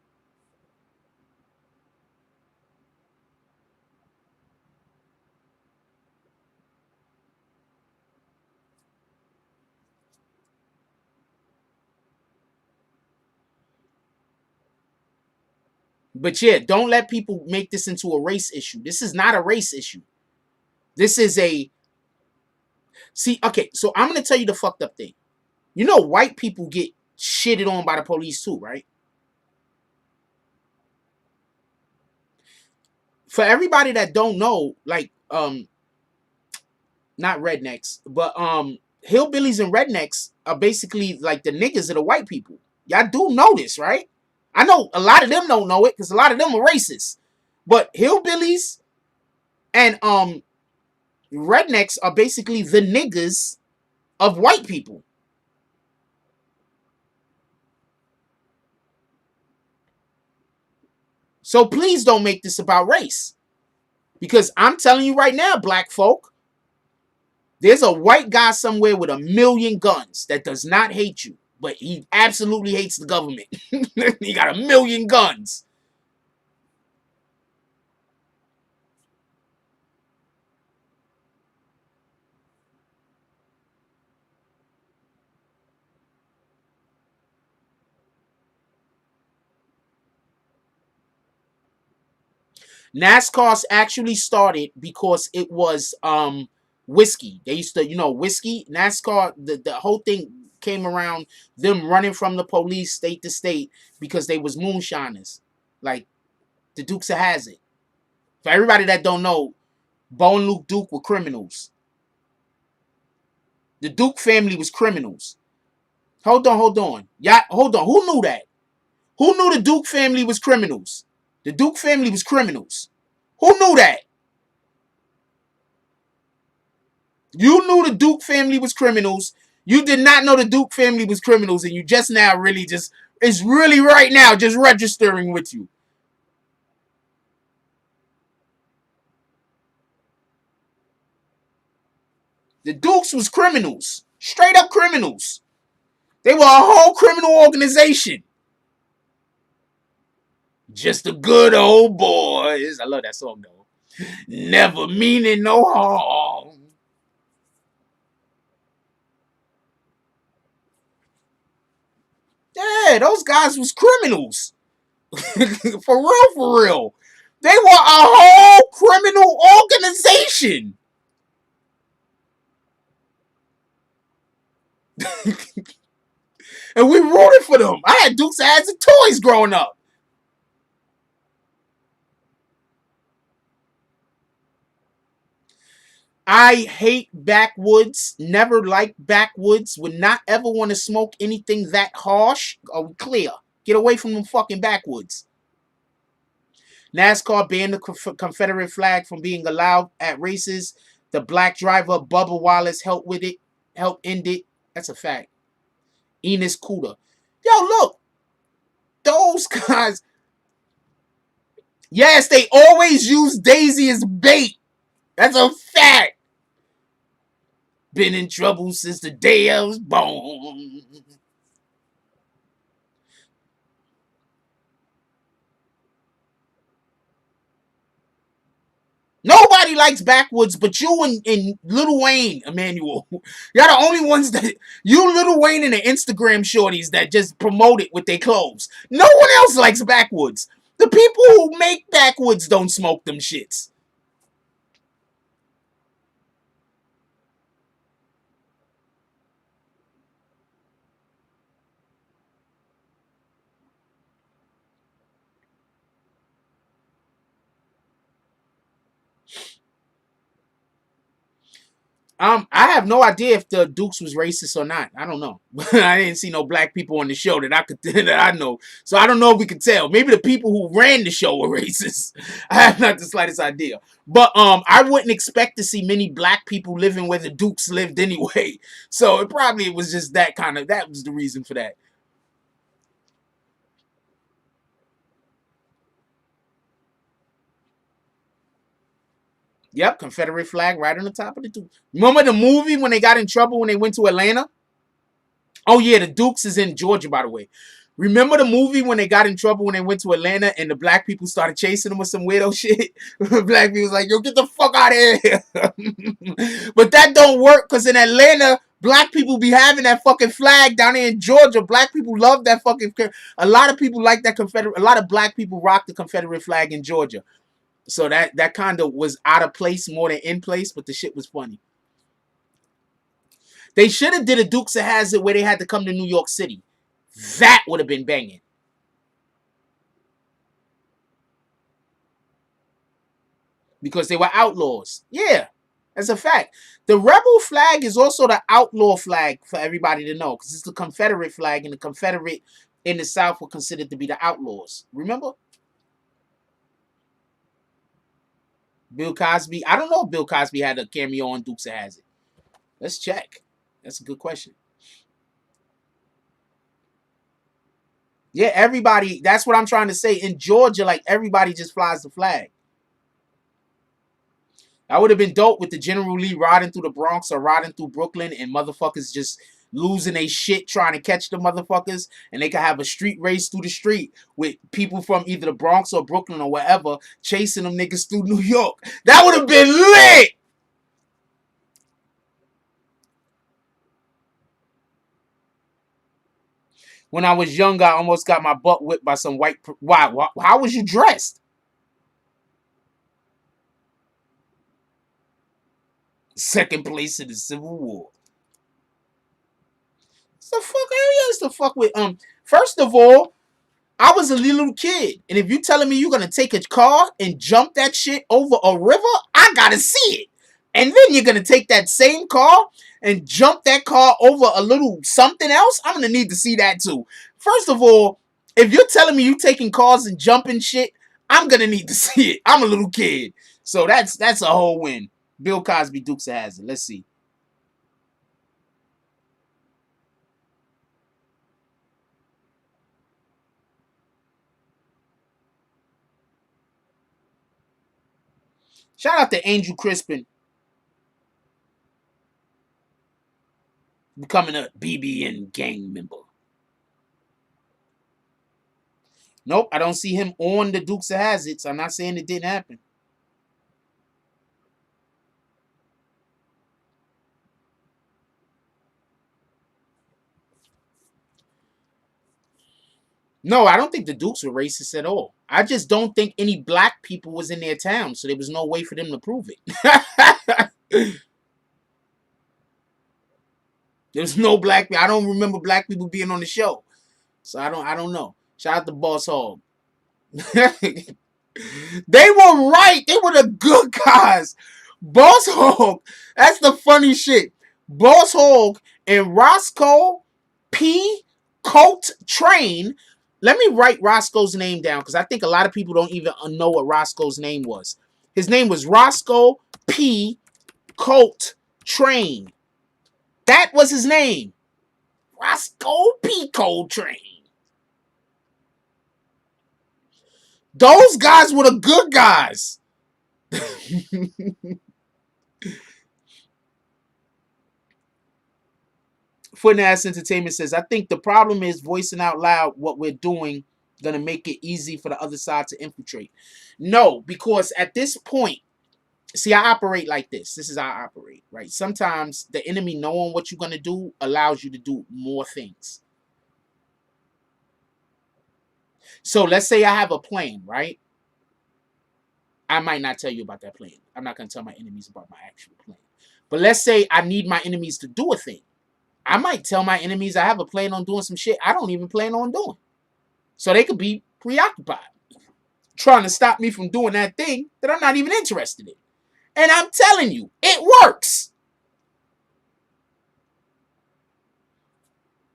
But yeah, don't let people make this into a race issue. This is not a race issue. This is a... See, okay, so I'm going to tell you the fucked up thing. You know white people get shitted on by the police too, right? For everybody that don't know, like, not rednecks, but hillbillies and rednecks are basically like the niggas of the white people. Y'all do know this, right? I know a lot of them don't know it because a lot of them are racist. But hillbillies and rednecks are basically the niggas of white people. So please don't make this about race. Because I'm telling you right now, black folk, there's a white guy somewhere with 1 million guns that does not hate you. But he absolutely hates the government. He got 1 million guns. NASCAR actually started because it was whiskey. They used to, whiskey. NASCAR, the whole thing came around them running from the police state to state because they was moonshiners. Like the Dukes of Hazzard. For everybody that don't know, Bo and Luke Duke were criminals. The Duke family was criminals. Hold on. Yeah, hold on. Who knew that? Who knew the Duke family was criminals? The Duke family was criminals. Who knew that? You knew the Duke family was criminals. You did not know the Duke family was criminals, and you just now it's really right now just registering with you. The Dukes was criminals. Straight up criminals. They were a whole criminal organization. Just the good old boys. I love that song though. Never meaning no harm. Yeah, those guys was criminals. For real. They were a whole criminal organization. And we rooted for them. I had Dukes of Hazzard toys growing up. I hate backwoods. Never liked backwoods. Would not ever want to smoke anything that harsh. Are we clear? Get away from them fucking backwoods. NASCAR banned the Confederate flag from being allowed at races. The black driver Bubba Wallace helped with it. Helped end it. That's a fact. Enos Cooter. Yo, look. Those guys. Yes, they always use Daisy as bait. That's a fact. Been in trouble since the day I was born. Nobody likes backwoods but you and Lil Wayne, Emmanuel. Y'all the only ones that... You, Lil Wayne, and the Instagram shorties that just promote it with their clothes. No one else likes backwoods. The people who make backwoods don't smoke them shits. I have no idea if the Dukes was racist or not. I don't know. I didn't see no black people on the show that I know. So I don't know if we could tell. Maybe the people who ran the show were racist. I have not the slightest idea. But I wouldn't expect to see many black people living where the Dukes lived anyway. So it probably was just that was the reason for that. Yep, Confederate flag right on the top of the Dukes. Remember the movie when they got in trouble when they went to Atlanta? Oh, yeah, the Dukes is in Georgia, by the way. Remember the movie when they got in trouble when they went to Atlanta and the black people started chasing them with some weirdo shit? Black people was like, yo, get the fuck out of here. But that don't work because in Atlanta, black people be having that fucking flag down there in Georgia. Black people love that fucking... A lot of people like that Confederate... A lot of black people rock the Confederate flag in Georgia. So that kind of was out of place more than in place, but the shit was funny. They should have did a Dukes of Hazzard where they had to come to New York City. That would have been banging. Because they were outlaws. Yeah, that's a fact. The rebel flag is also the outlaw flag for everybody to know. Because it's the Confederate flag, and the Confederate in the South were considered to be the outlaws. Remember? Bill Cosby. I don't know if Bill Cosby had a cameo on Dukes of Hazzard. Let's check. That's a good question. Yeah, everybody. That's what I'm trying to say. In Georgia, like, everybody just flies the flag. That would have been dope with the General Lee riding through the Bronx or riding through Brooklyn and motherfuckers just losing their shit trying to catch the motherfuckers, and they could have a street race through the street with people from either the Bronx or Brooklyn or wherever chasing them niggas through New York. That would have been lit! When I was younger, I almost got my butt whipped by some white... Why? How was you dressed? Second place in the Civil War. The fuck I used to fuck with. First of all, I was a little kid, and if you telling me you're gonna take a car and jump that shit over a river, I gotta see it. And then you're gonna take that same car and jump that car over a little something else. I'm gonna need to see that too. First of all, if you're telling me you taking cars and jumping shit, I'm gonna need to see it. I'm a little kid, so that's a whole win. Bill Cosby, Dukes of Hazzard. Let's see. Shout out to Angel Crispin becoming a BBN gang member. Nope, I don't see him on the Dukes of Hazzard, so I'm not saying it didn't happen. No, I don't think the Dukes were racist at all. I just don't think any black people was in their town, so there was no way for them to prove it. There's no black people. I don't remember black people being on the show. So I don't know. Shout out to Boss Hog. They were right. They were the good guys. Boss Hog, that's the funny shit. Boss Hog and Roscoe P. Colt Train. Let me write Roscoe's name down because I think a lot of people don't even know what Roscoe's name was. His name was Roscoe P. Colt Train. That was his name. Roscoe P. Colt Train. Those guys were the good guys. Footnass Entertainment says, I think the problem is voicing out loud what we're doing gonna make it easy for the other side to infiltrate. No, because at this point, see, I operate like this. This is how I operate, right? Sometimes the enemy knowing what you're gonna do allows you to do more things. So let's say I have a plan, right? I might not tell you about that plan. I'm not gonna tell my enemies about my actual plan. But let's say I need my enemies to do a thing. I might tell my enemies I have a plan on doing some shit I don't even plan on doing. So they could be preoccupied, trying to stop me from doing that thing that I'm not even interested in. And I'm telling you, it works.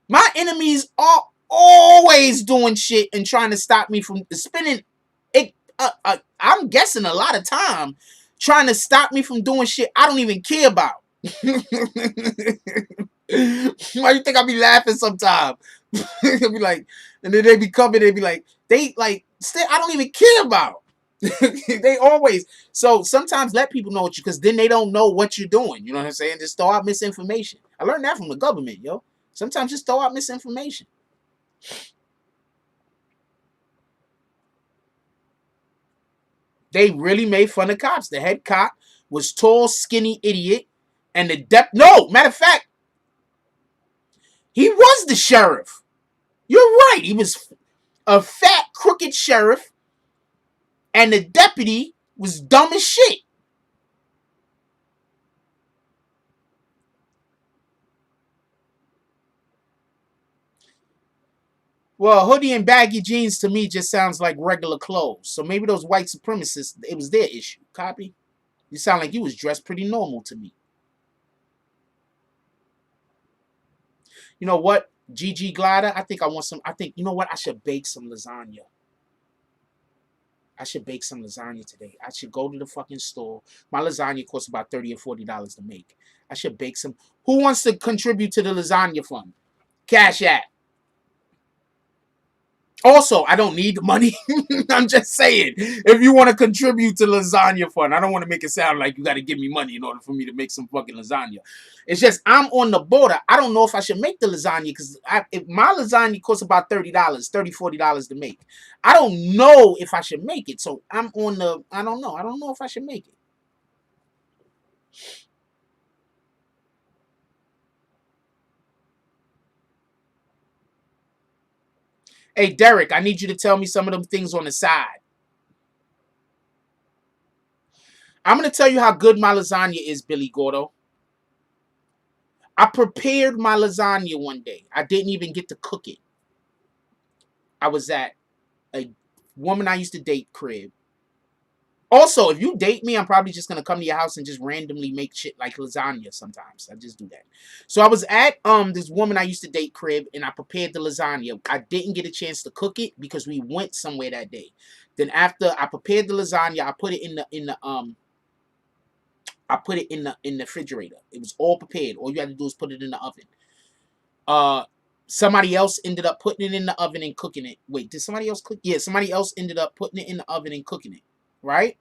My enemies are always doing shit and trying to stop me from spending it. I'm guessing a lot of time trying to stop me from doing shit I don't even care about. Why you think I be laughing sometimes? They'll be like, and then they be coming, they be like, they like, still, I don't even care about. They always, so sometimes let people know what you, because then they don't know what you're doing. You know what I'm saying? Just throw out misinformation. I learned that from the government, yo. Sometimes just throw out misinformation. They really made fun of cops. The head cop was tall, skinny idiot, and no, matter of fact, he was the sheriff. You're right. He was a fat, crooked sheriff, and the deputy was dumb as shit. Well, hoodie and baggy jeans to me just sounds like regular clothes. So maybe those white supremacists, it was their issue. Copy? You sound like you was dressed pretty normal to me. You know what? GG Glider, I think I want some. I think, you know what? I should bake some lasagna. I should bake some lasagna today. I should go to the fucking store. My lasagna costs about $30 or $40 to make. I should bake some. Who wants to contribute to the lasagna fund? Cash App. Also, I don't need the money. I'm just saying, if you want to contribute to lasagna fund, I don't want to make it sound like you got to give me money in order for me to make some fucking lasagna. It's just, I'm on the border. I don't know if I should make the lasagna because if my lasagna costs about $30, $40 to make. I don't know if I should make it. So I'm on the, I don't know. I don't know if I should make it. Hey, Derek, I need you to tell me some of them things on the side. I'm going to tell you how good my lasagna is, Billy Gordo. I prepared my lasagna one day. I didn't even get to cook it. I was at a woman I used to date crib. Also, if you date me, I'm probably just going to come to your house and just randomly make shit like lasagna sometimes. I just do that. So I was at this woman I used to date crib, and I prepared the lasagna. I didn't get a chance to cook it because we went somewhere that day. Then after I prepared the lasagna, I put it in the refrigerator. It was all prepared. All you had to do is put it in the oven. Somebody else ended up putting it in the oven and cooking it. Wait, did somebody else cook? Yeah, somebody else ended up putting it in the oven and cooking it. Right?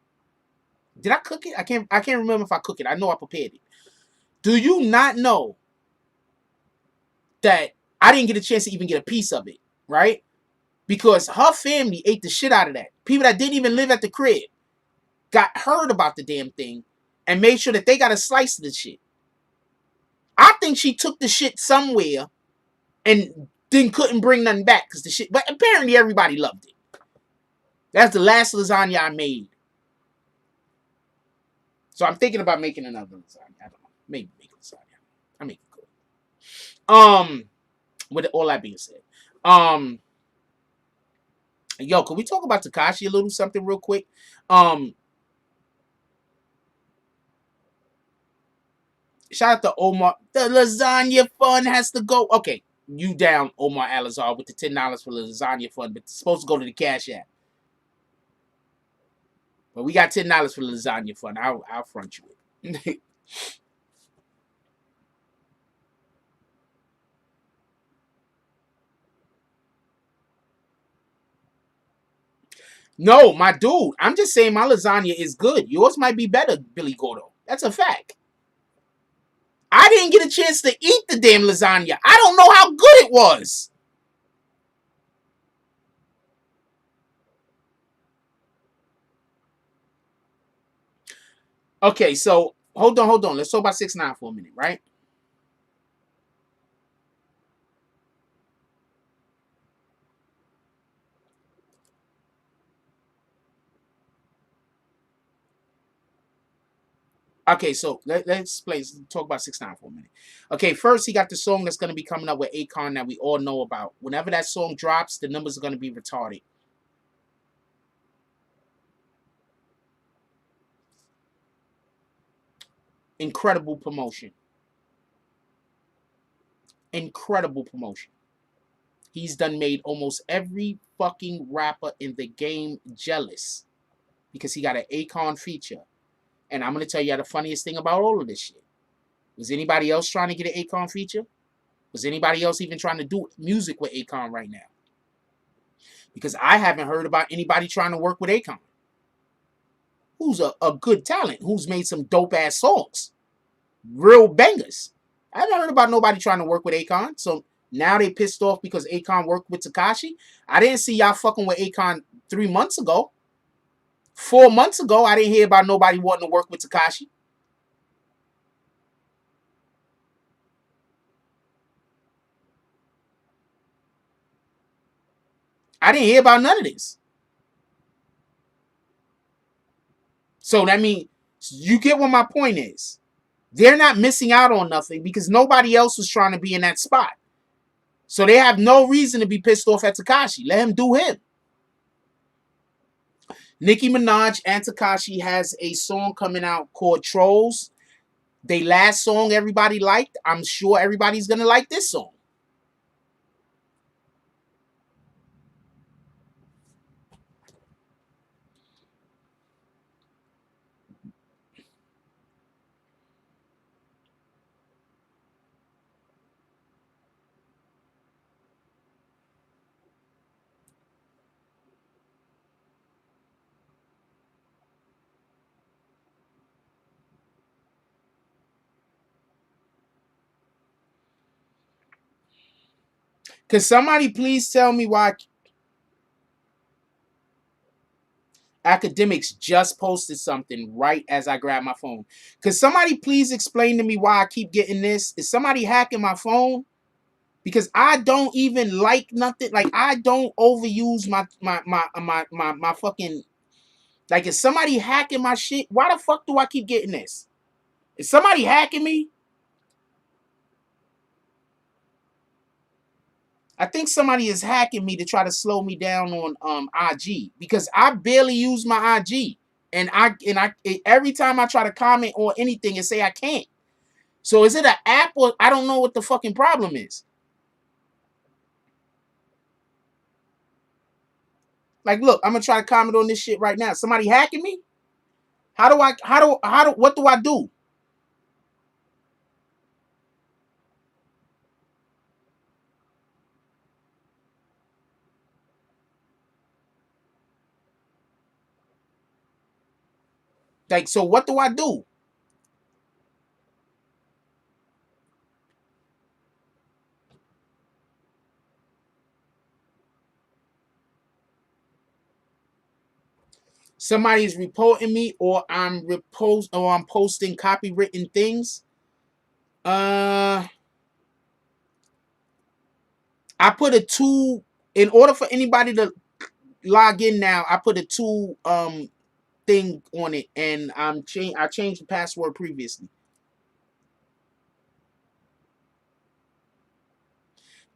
Did I cook it? I can't remember if I cooked it. I know I prepared it. Do you not know that I didn't get a chance to even get a piece of it, right? Because her family ate the shit out of that. People that didn't even live at the crib got heard about the damn thing and made sure that they got a slice of the shit. I think she took the shit somewhere and then couldn't bring nothing back because the shit, but apparently everybody loved it. That's the last lasagna I made. So I'm thinking about making another lasagna. I don't know. Maybe make lasagna. I make it good. With all that being said, yo, can we talk about Tekashi a little something real quick? Shout out to Omar. The lasagna fund has to go. Okay, you down, Omar Alazar, with the $10 for the lasagna fund, but it's supposed to go to the Cash App. But we got $10 for the lasagna fund. I'll front you it. No, my dude. I'm just saying my lasagna is good. Yours might be better, Billy Gordo. That's a fact. I didn't get a chance to eat the damn lasagna. I don't know how good it was. Okay, so hold on. Let's talk about 6ix9ine for a minute, right? Okay, so let's talk about 6ix9ine for a minute. Okay, first he got the song that's going to be coming up with Akon that we all know about. Whenever that song drops, the numbers are going to be retarded. Incredible promotion. Incredible promotion. He's done made almost every fucking rapper in the game jealous because he got an Akon feature. And I'm going to tell you the funniest thing about all of this shit. Was anybody else trying to get an Akon feature? Was anybody else even trying to do music with Akon right now? Because I haven't heard about anybody trying to work with Akon. Who's a good talent, who's made some dope-ass songs. Real bangers. I haven't heard about nobody trying to work with Akon. So now they pissed off because Akon worked with Tekashi. I didn't see y'all fucking with Akon 3 months ago. 4 months ago, I didn't hear about nobody wanting to work with Tekashi. I didn't hear about none of this. So that means you get what my point is. They're not missing out on nothing because nobody else was trying to be in that spot. So they have no reason to be pissed off at Tekashi. Let him do him. Nicki Minaj and Tekashi has a song coming out called Trolls. They last song everybody liked. I'm sure everybody's going to like this song. Can somebody please tell me why Academics just posted something right as I grabbed my phone? Could somebody please explain to me why I keep getting this? Is somebody hacking my phone? Because I don't even like nothing. Like I don't overuse my fucking. Like is somebody hacking my shit? Why the fuck do I keep getting this? Is somebody hacking me? I think somebody is hacking me to try to slow me down on IG because I barely use my IG, and every time I try to comment or anything, it say I can't. So is it an app or I don't know what the fucking problem is? Like, look, I'm gonna try to comment on this shit right now. Somebody hacking me? What do I do? Like, so what do I do? Somebody's reporting me, or I'm posting copywritten things. I put a tool in order for anybody to log in now. I put a tool thing on it, and I changed the password previously.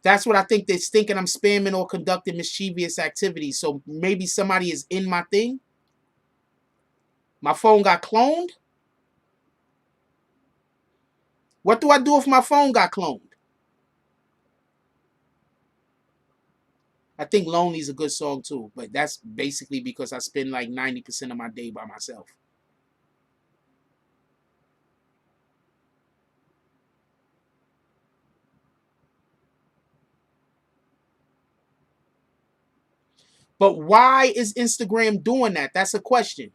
That's what I think. They're thinking I'm spamming or conducting mischievous activities. So maybe somebody is in my thing. My phone got cloned. What do I do if my phone got cloned? I think Lonely is a good song too, but that's basically because I spend like 90% of my day by myself. But why is Instagram doing that? That's a question.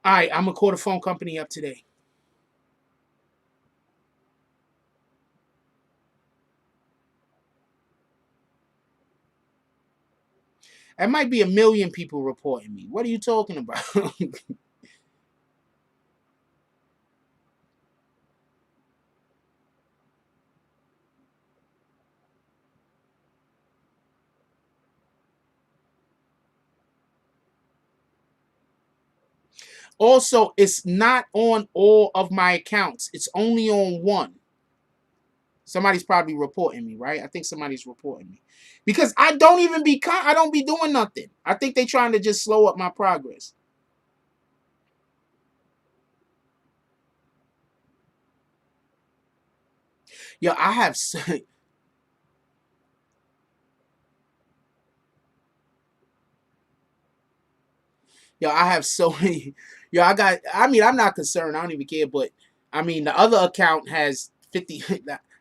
All right, I'm gonna call the phone company up today. That might be 1 million people reporting me. What are you talking about? Also, it's not on all of my accounts. It's only on one. Somebody's probably reporting me, right? I think somebody's reporting me. Because I don't even be I don't be doing nothing. I think they trying to just slow up my progress. Yo, I have Yo, I have so many. Yo, I mean, I'm not concerned. I don't even care. But I mean, the other account has 50.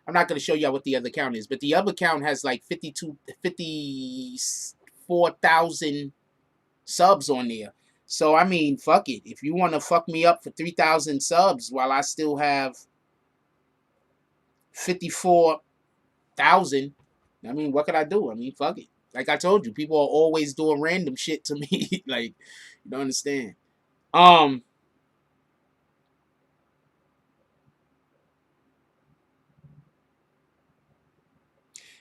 I'm not going to show y'all what the other account is, but the other account has like 54,000 subs on there. So I mean, fuck it. If you want to fuck me up for 3,000 subs while I still have 54,000, I mean, what could I do? I mean, fuck it. Like I told you, people are always doing random shit to me. Like, you don't understand.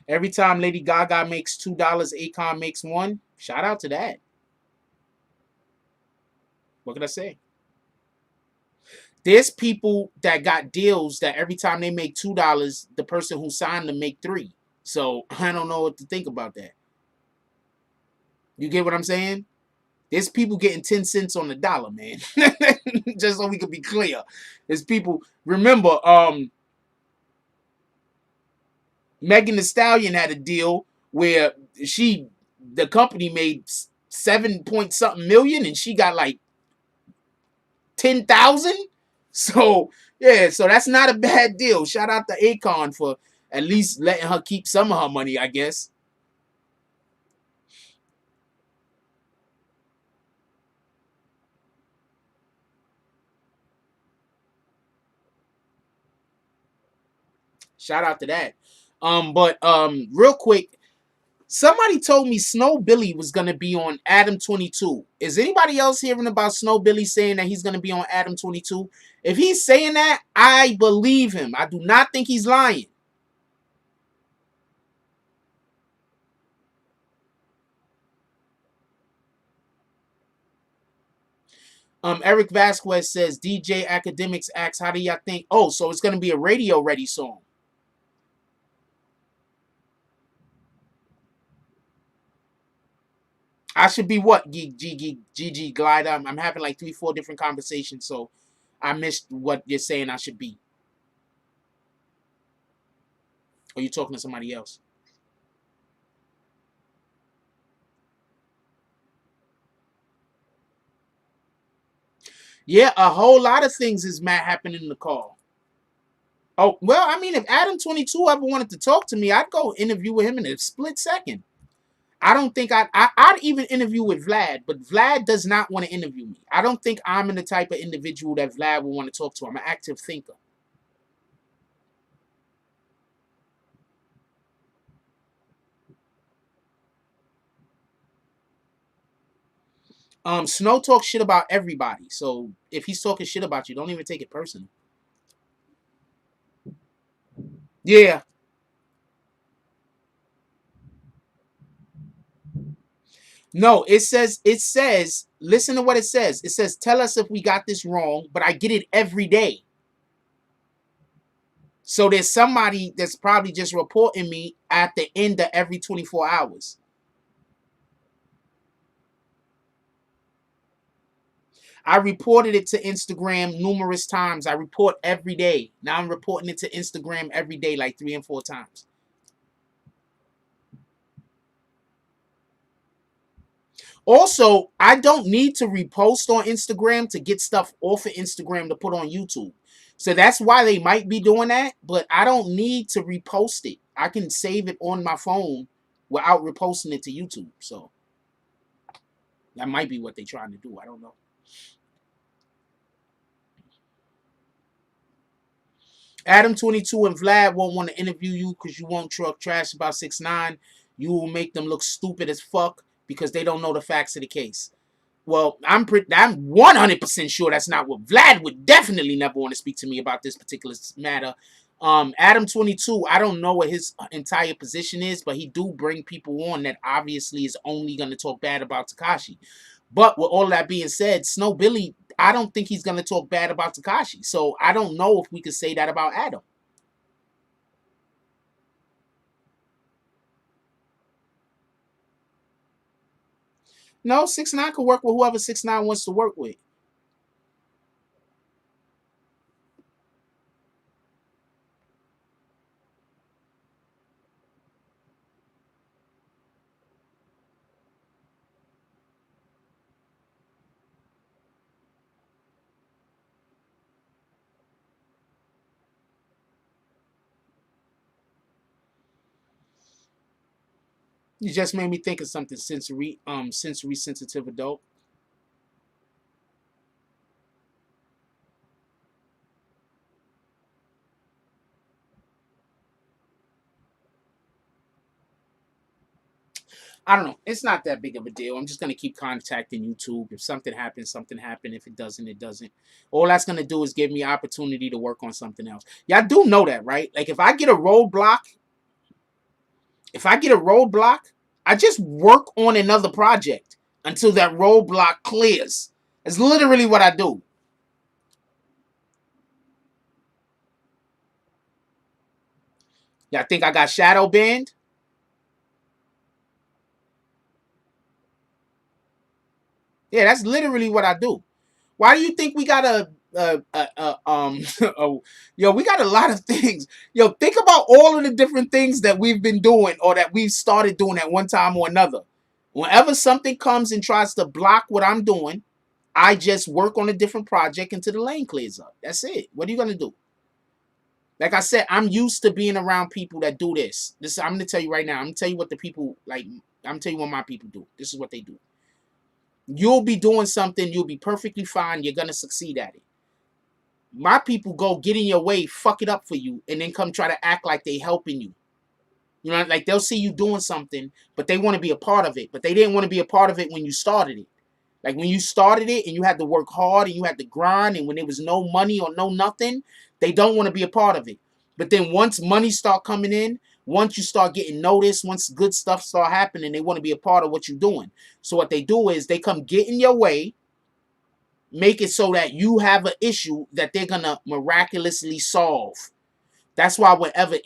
Every time Lady Gaga makes $2, Akon makes $1. Shout out to that. What can I say? There's people that got deals that every time they make $2, the person who signed them make $3. So I don't know what to think about that. You get what I'm saying? There's people getting 10 cents on the dollar, man. Just so we can be clear. There's people, remember, Megan Thee Stallion had a deal where the company made 7 point something million and she got like 10,000. So yeah, so that's not a bad deal. Shout out to Akon for at least letting her keep some of her money, I guess. Shout out to that. But real quick, somebody told me Snow Billy was gonna be on Adam 22. Is anybody else hearing about Snow Billy saying that he's gonna be on Adam 22? If he's saying that, I believe him. I do not think he's lying. Eric Vasquez says DJ Academics asks, how do y'all think? Oh, so it's gonna be a radio ready song. I should be what? GG Glide. I'm having like 3-4 different conversations, so I missed what you're saying I should be. Or you talking to somebody else? Yeah, a whole lot of things is happening in the call. Oh, well, I mean, if Adam 22 ever wanted to talk to me, I'd go interview with him in a split second. I don't think I'd even interview with Vlad, but Vlad does not want to interview me. I don't think I'm in the type of individual that Vlad will want to talk to. I'm an active thinker. Snow talks shit about everybody. So if he's talking shit about you, don't even take it personal. Yeah. No, it says, listen to what it says. It says, tell us if we got this wrong, but I get it every day. So there's somebody that's probably just reporting me at the end of every 24 hours. I reported it to Instagram numerous times. I report every day. Now I'm reporting it to Instagram every day, like 3 and 4 times. Also, I don't need to repost on Instagram to get stuff off of Instagram to put on YouTube. So that's why they might be doing that, but I don't need to repost it. I can save it on my phone without reposting it to YouTube. So that might be what they're trying to do. I don't know. Adam22 and Vlad won't want to interview you because you won't talk trash about 6ix9ine. You will make them look stupid as fuck because they don't know the facts of the case. Well, I'm 100% sure that's not what Vlad would definitely never want to speak to me about this particular matter. Adam22, I don't know what his entire position is, but he do bring people on that obviously is only going to talk bad about Tekashi. But with all that being said, Snow Billy, I don't think he's going to talk bad about Tekashi. So I don't know if we could say that about Adam. No, 6ix9ine could work with whoever 6ix9ine wants to work with. You just made me think of something sensory sensitive adult. I don't know. It's not that big of a deal. I'm just going to keep contacting YouTube. If something happens, something happens. If it doesn't, it doesn't. All that's going to do is give me opportunity to work on something else. Y'all do know that, right? Like if I get a roadblock, I just work on another project until that roadblock clears. That's literally what I do. Y'all think I got shadow banned? Yeah, that's literally what I do. Why do you think we got yo, we got a lot of things. Yo, think about all of the different things that we've been doing or that we've started doing at one time or another. Whenever something comes and tries to block what I'm doing, I just work on a different project until the lane clears up. That's it. What are you gonna do? Like I said, I'm used to being around people that do this. I'm gonna tell you right now. I'm gonna tell you what the people like. I'm gonna tell you what my people do. This is what they do. You'll be doing something. You'll be perfectly fine. You're gonna succeed at it. My people go get in your way, fuck it up for you, and then come try to act like they helping you. You know, like they'll see you doing something, but they want to be a part of it. But they didn't want to be a part of it when you started it. Like when you started it and you had to work hard and you had to grind, and when there was no money or no nothing, they don't want to be a part of it. But then once money start coming in, once you start getting noticed, once good stuff start happening, they want to be a part of what you're doing. So what they do is they come get in your way, make it so that you have an issue that they're going to miraculously solve. That's why whenever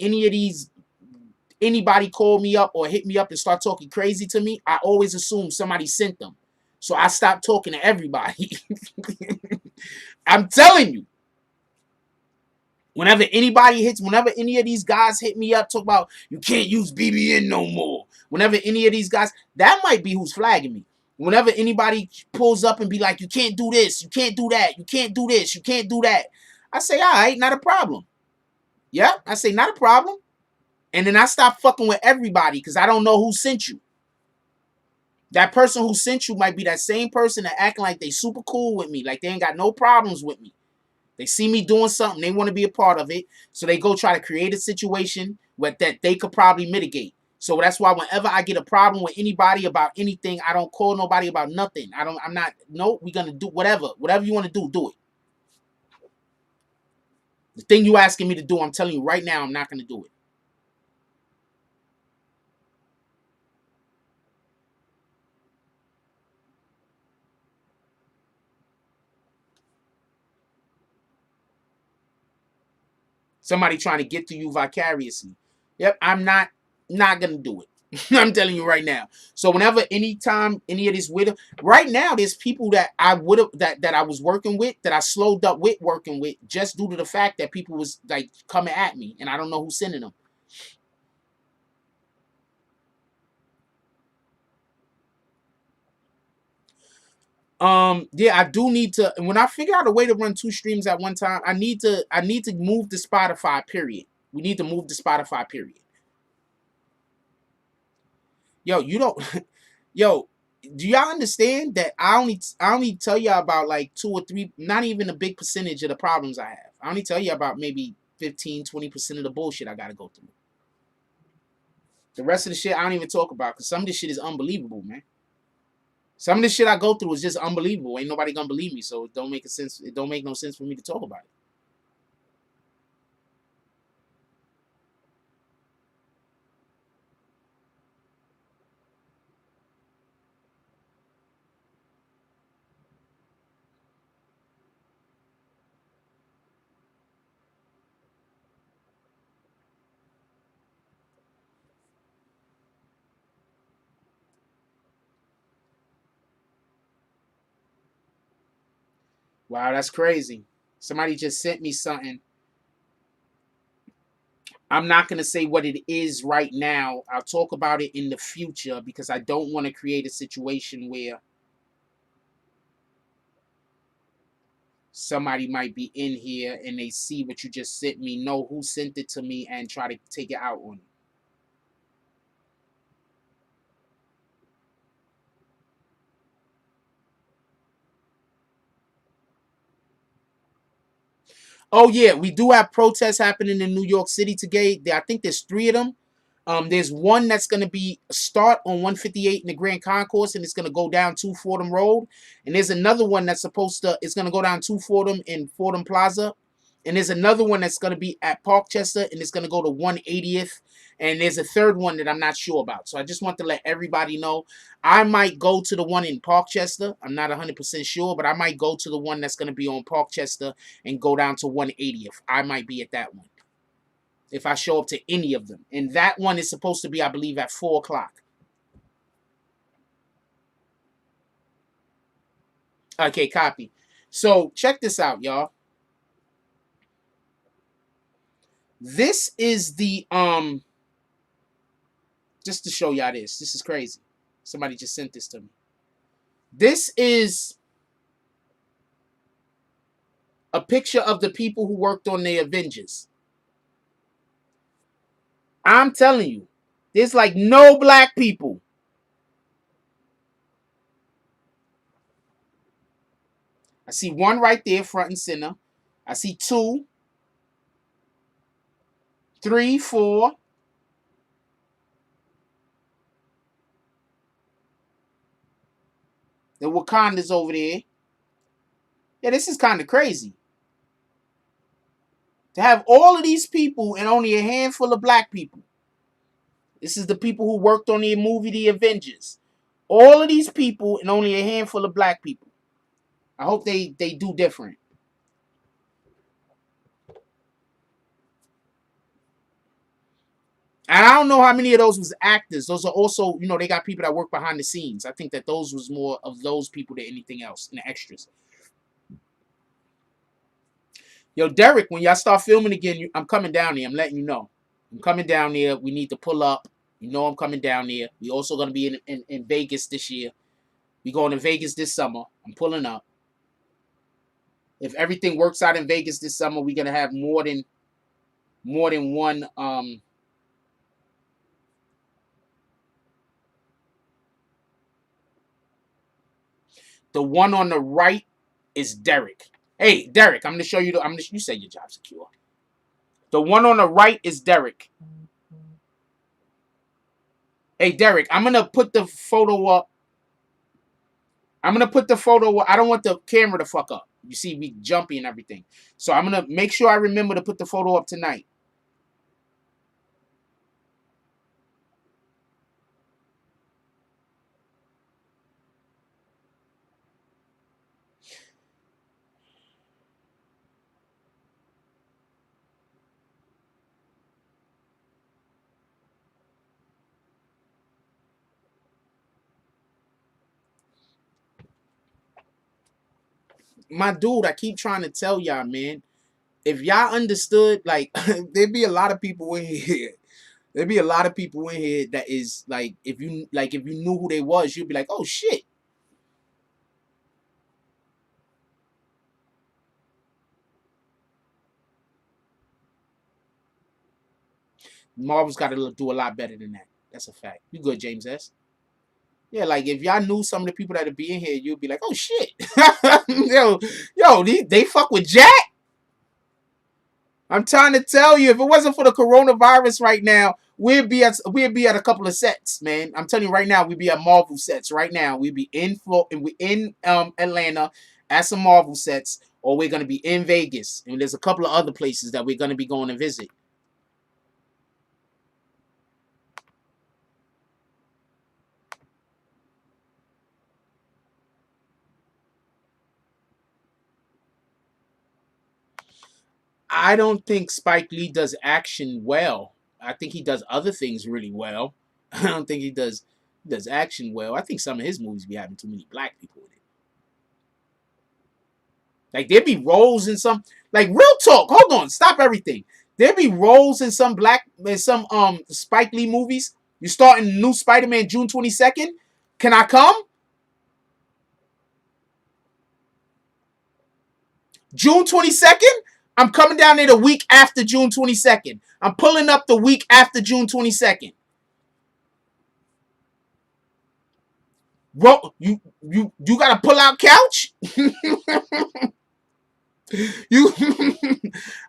anybody call me up or hit me up and start talking crazy to me, I always assume somebody sent them. So I stopped talking to everybody. I'm telling you. Whenever any of these guys hit me up, talk about you can't use BBN no more. Whenever any of these guys, that might be who's flagging me. Whenever anybody pulls up and be like, you can't do this, you can't do that, you can't do this, you can't do that, I say, all right, not a problem. Yeah, I say, not a problem. And then I stop fucking with everybody because I don't know who sent you. That person who sent you might be that same person that acting like they super cool with me, like they ain't got no problems with me. They see me doing something, they want to be a part of it, so they go try to create a situation that they could probably mitigate. So that's why whenever I get a problem with anybody about anything, I don't call nobody about nothing. We're gonna do whatever you want to do it. The thing you asking me to do, I'm telling you right now, I'm not gonna do it. Somebody trying to get to you vicariously. Yep, I'm not gonna do it. I'm telling you right now. So whenever, anytime, any of this with right now, there's people that I would have that I was working with, that I slowed up with working with, just due to the fact that people was like coming at me, and I don't know who's sending them. Yeah, I do need to, when I figure out a way to run 2 streams at one time, I need to move to Spotify, period. We need to move to Spotify, period. Yo, you don't yo, do y'all understand that I only tell y'all about like 2 or 3, not even a big percentage of the problems I have. I only tell you about maybe 15-20% of the bullshit I gotta go through. The rest of the shit I don't even talk about, because some of this shit is unbelievable, man. Some of the shit I go through is just unbelievable. Ain't nobody gonna believe me, so it don't make a sense. It don't make no sense for me to talk about it. Wow, that's crazy. Somebody just sent me something. I'm not going to say what it is right now. I'll talk about it in the future, because I don't want to create a situation where somebody might be in here and they see what you just sent me, know who sent it to me, and try to take it out on you. Oh yeah, we do have protests happening in New York City today. I think there's 3 of them. There's one that's going to be start on 158 in the Grand Concourse, and it's going to go down to Fordham Road. And there's another one that's it's going to go down to Fordham in Fordham Plaza. And there's another one that's going to be at Parkchester, and it's going to go to 180th. And there's a third one that I'm not sure about. So I just want to let everybody know. I might go to the one in Parkchester. I'm not 100% sure, but I might go to the one that's going to be on Parkchester and go down to 180th. I might be at that one, if I show up to any of them. And that one is supposed to be, I believe, at 4 o'clock. Okay, copy. So check this out, y'all. This is the, just to show y'all this. This is crazy. Somebody just sent this to me. This is a picture of the people who worked on the Avengers. I'm telling you, there's like no black people. I see 1 right there, front and center. I see 2, 3, 4. The Wakanda's over there. Yeah, this is kind of crazy. To have all of these people and only a handful of black people. This is the people who worked on the movie The Avengers. All of these people and only a handful of black people. I hope they do different. And I don't know how many of those was actors. Those are also, they got people that work behind the scenes. I think that those was more of those people than anything else, and the extras. Yo, Derek, when y'all start filming again, I'm coming down there. I'm letting you know. I'm coming down there. We need to pull up. I'm coming down there. We also going to be in Vegas this year. We going to Vegas this summer. I'm pulling up. If everything works out in Vegas this summer, we're going to have more than one the one on the right is Derek. Hey, Derek, I'm going to show you you say your job secure. The one on the right is Derek. Hey, Derek, I'm going to put the photo up. I don't want the camera to fuck up. You see me jumpy and everything. So I'm going to make sure I remember to put the photo up tonight. my dude, I keep trying to tell y'all, man. If y'all understood, like, there'd be a lot of people in here. There'd be a lot of people in here that is like, if you knew who they was, you'd be like, oh shit. Marvel's got to do a lot better than that. That's a fact. You good, James S? Yeah, like if y'all knew some of the people that would be in here, you'd be like, oh shit. yo, they fuck with Jack. I'm trying to tell you, if it wasn't for the coronavirus right now, we'd be at a couple of sets, man. I'm telling you right now, we'd be at Marvel sets right now. We'd be in Atlanta at some Marvel sets, or we're gonna be in Vegas, and there's a couple of other places that we're gonna be going to visit. I don't think Spike Lee does action well. I think he does other things really well. I don't think he does action well. I think some of his movies be having too many black people in it. Like there'd be roles in some, like real talk. Hold on, stop everything. There'd be roles in some Spike Lee movies. You starting the new Spider-Man June 22nd. Can I come? June 22nd? I'm coming down there the week after June 22nd. I'm pulling up the week after June 22nd. Bro, you gotta pull out couch?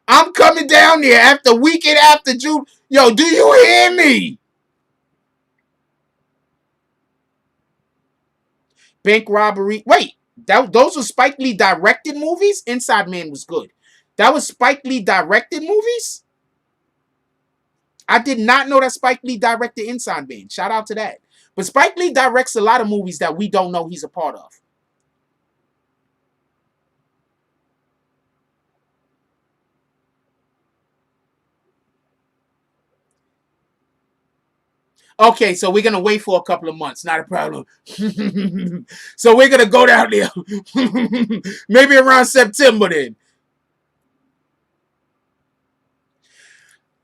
I'm coming down there after weekend after June. Yo, do you hear me? Bank robbery. Wait, those were Spike Lee directed movies? Inside Man was good. That was Spike Lee directed movies? I did not know that Spike Lee directed Inside Man. Shout out to that. But Spike Lee directs a lot of movies that we don't know he's a part of. Okay, so we're going to wait for a couple of months. Not a problem. So we're going to go down there. Maybe around September then.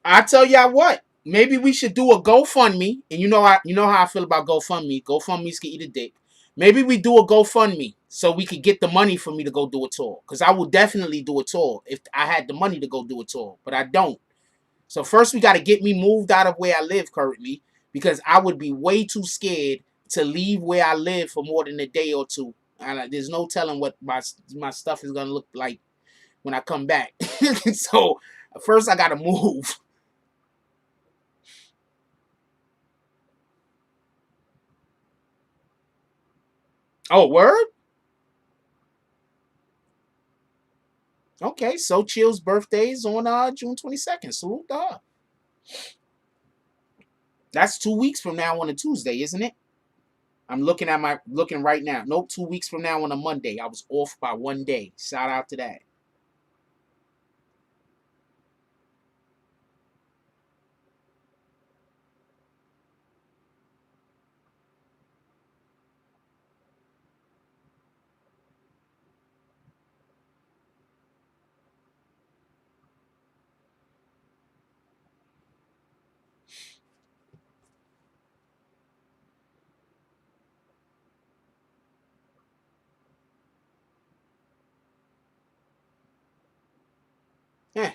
I tell y'all what. Maybe we should do a GoFundMe. And you know how I feel about GoFundMe. GoFundMe's can eat a dick. Maybe we do a GoFundMe so we could get the money for me to go do a tour. Because I will definitely do a tour if I had the money to go do a tour. But I don't. So first we got to get me moved out of where I live currently. Because I would be way too scared to leave where I live for more than a day or two. There's no telling what my stuff is going to look like when I come back. So first I got to move. Oh, word? Okay, so Chill's birthday is on June 22nd. Salute to her. That's 2 weeks from now on a Tuesday, isn't it? I'm looking right now. Nope, 2 weeks from now on a Monday. I was off by 1 day. Shout out to that. Yeah.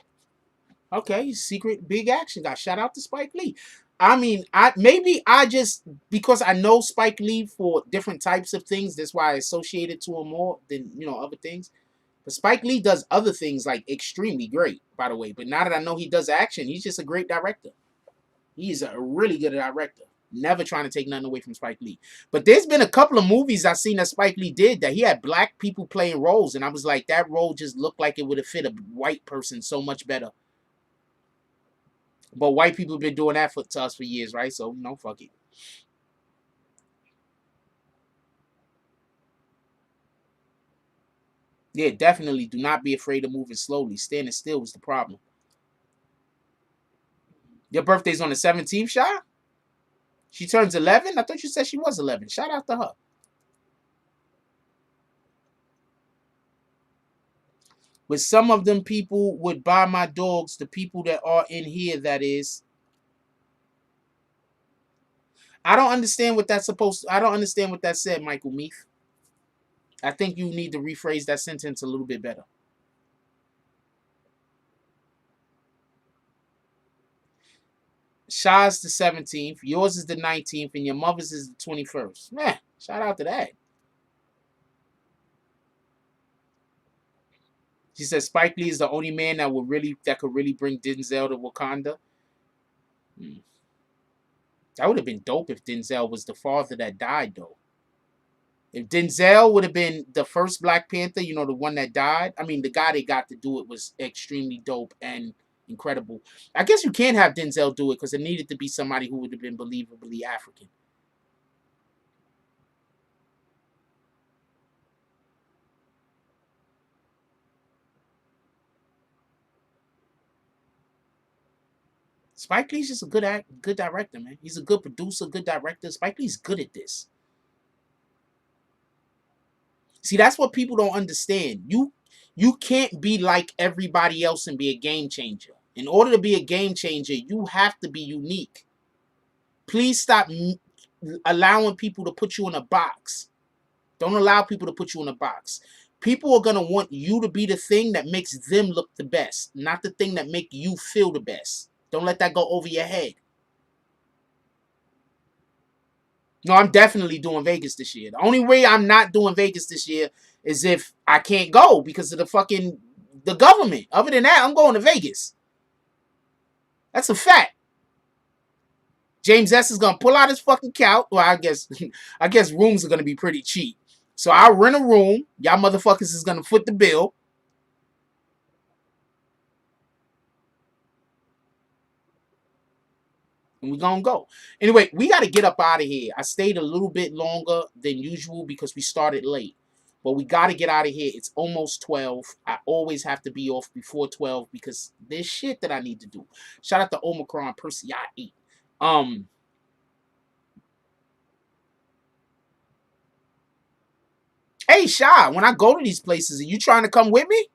Okay, secret big action guy. Shout out to Spike Lee. I mean, I just because I know Spike Lee for different types of things, that's why I associate it to him more than other things. But Spike Lee does other things like extremely great, by the way. But now that I know he does action, he's just a great director. He's a really good director. Never trying to take nothing away from Spike Lee. But there's been a couple of movies I've seen that Spike Lee did that he had black people playing roles, and I was like, that role just looked like it would have fit a white person so much better. But white people have been doing that to us for years, right? So, fuck it. Yeah, definitely do not be afraid of moving slowly. Standing still was the problem. Your birthday's on the 17th, Sha? She turns 11? I thought you said she was 11. Shout out to her. But some of them people would buy my dogs, the people that are in here, that is. I don't understand what that's supposed to, I don't understand what that said, Michael Meath. I think you need to rephrase that sentence a little bit better. Shah's the 17th, yours is the 19th, and your mother's is the 21st. Man, shout out to that. She said Spike Lee is the only man that could really bring Denzel to Wakanda. That would have been dope if Denzel was the father that died, though. If Denzel would have been the first Black Panther, you know, the one that died. I mean, the guy they got to do it was extremely dope and incredible. I guess you can't have Denzel do it because it needed to be somebody who would have been believably African. Spike Lee's just a good director, man. He's a good producer, good director. Spike Lee's good at this. See, that's what people don't understand. You can't be like everybody else and be a game changer. In order to be a game changer, you have to be unique. Please stop allowing people to put you in a box. Don't allow people to put you in a box. People are going to want you to be the thing that makes them look the best, not the thing that make you feel the best. Don't let that go over your head. No, I'm definitely doing Vegas this year. The only way I'm not doing Vegas this year is if I can't go because of the government. Other than that, I'm going to Vegas. That's a fact. James S is gonna pull out his fucking couch. Well, I guess rooms are gonna be pretty cheap. So I'll rent a room. Y'all motherfuckers is gonna foot the bill. And we gonna go. Anyway, we gotta get up out of here. I stayed a little bit longer than usual because we started late. But we gotta get out of here. It's almost 12. I always have to be off before 12 because there's shit that I need to do. Shout out to Omicron Percy I 8. Hey, Sha, when I go to these places, are you trying to come with me?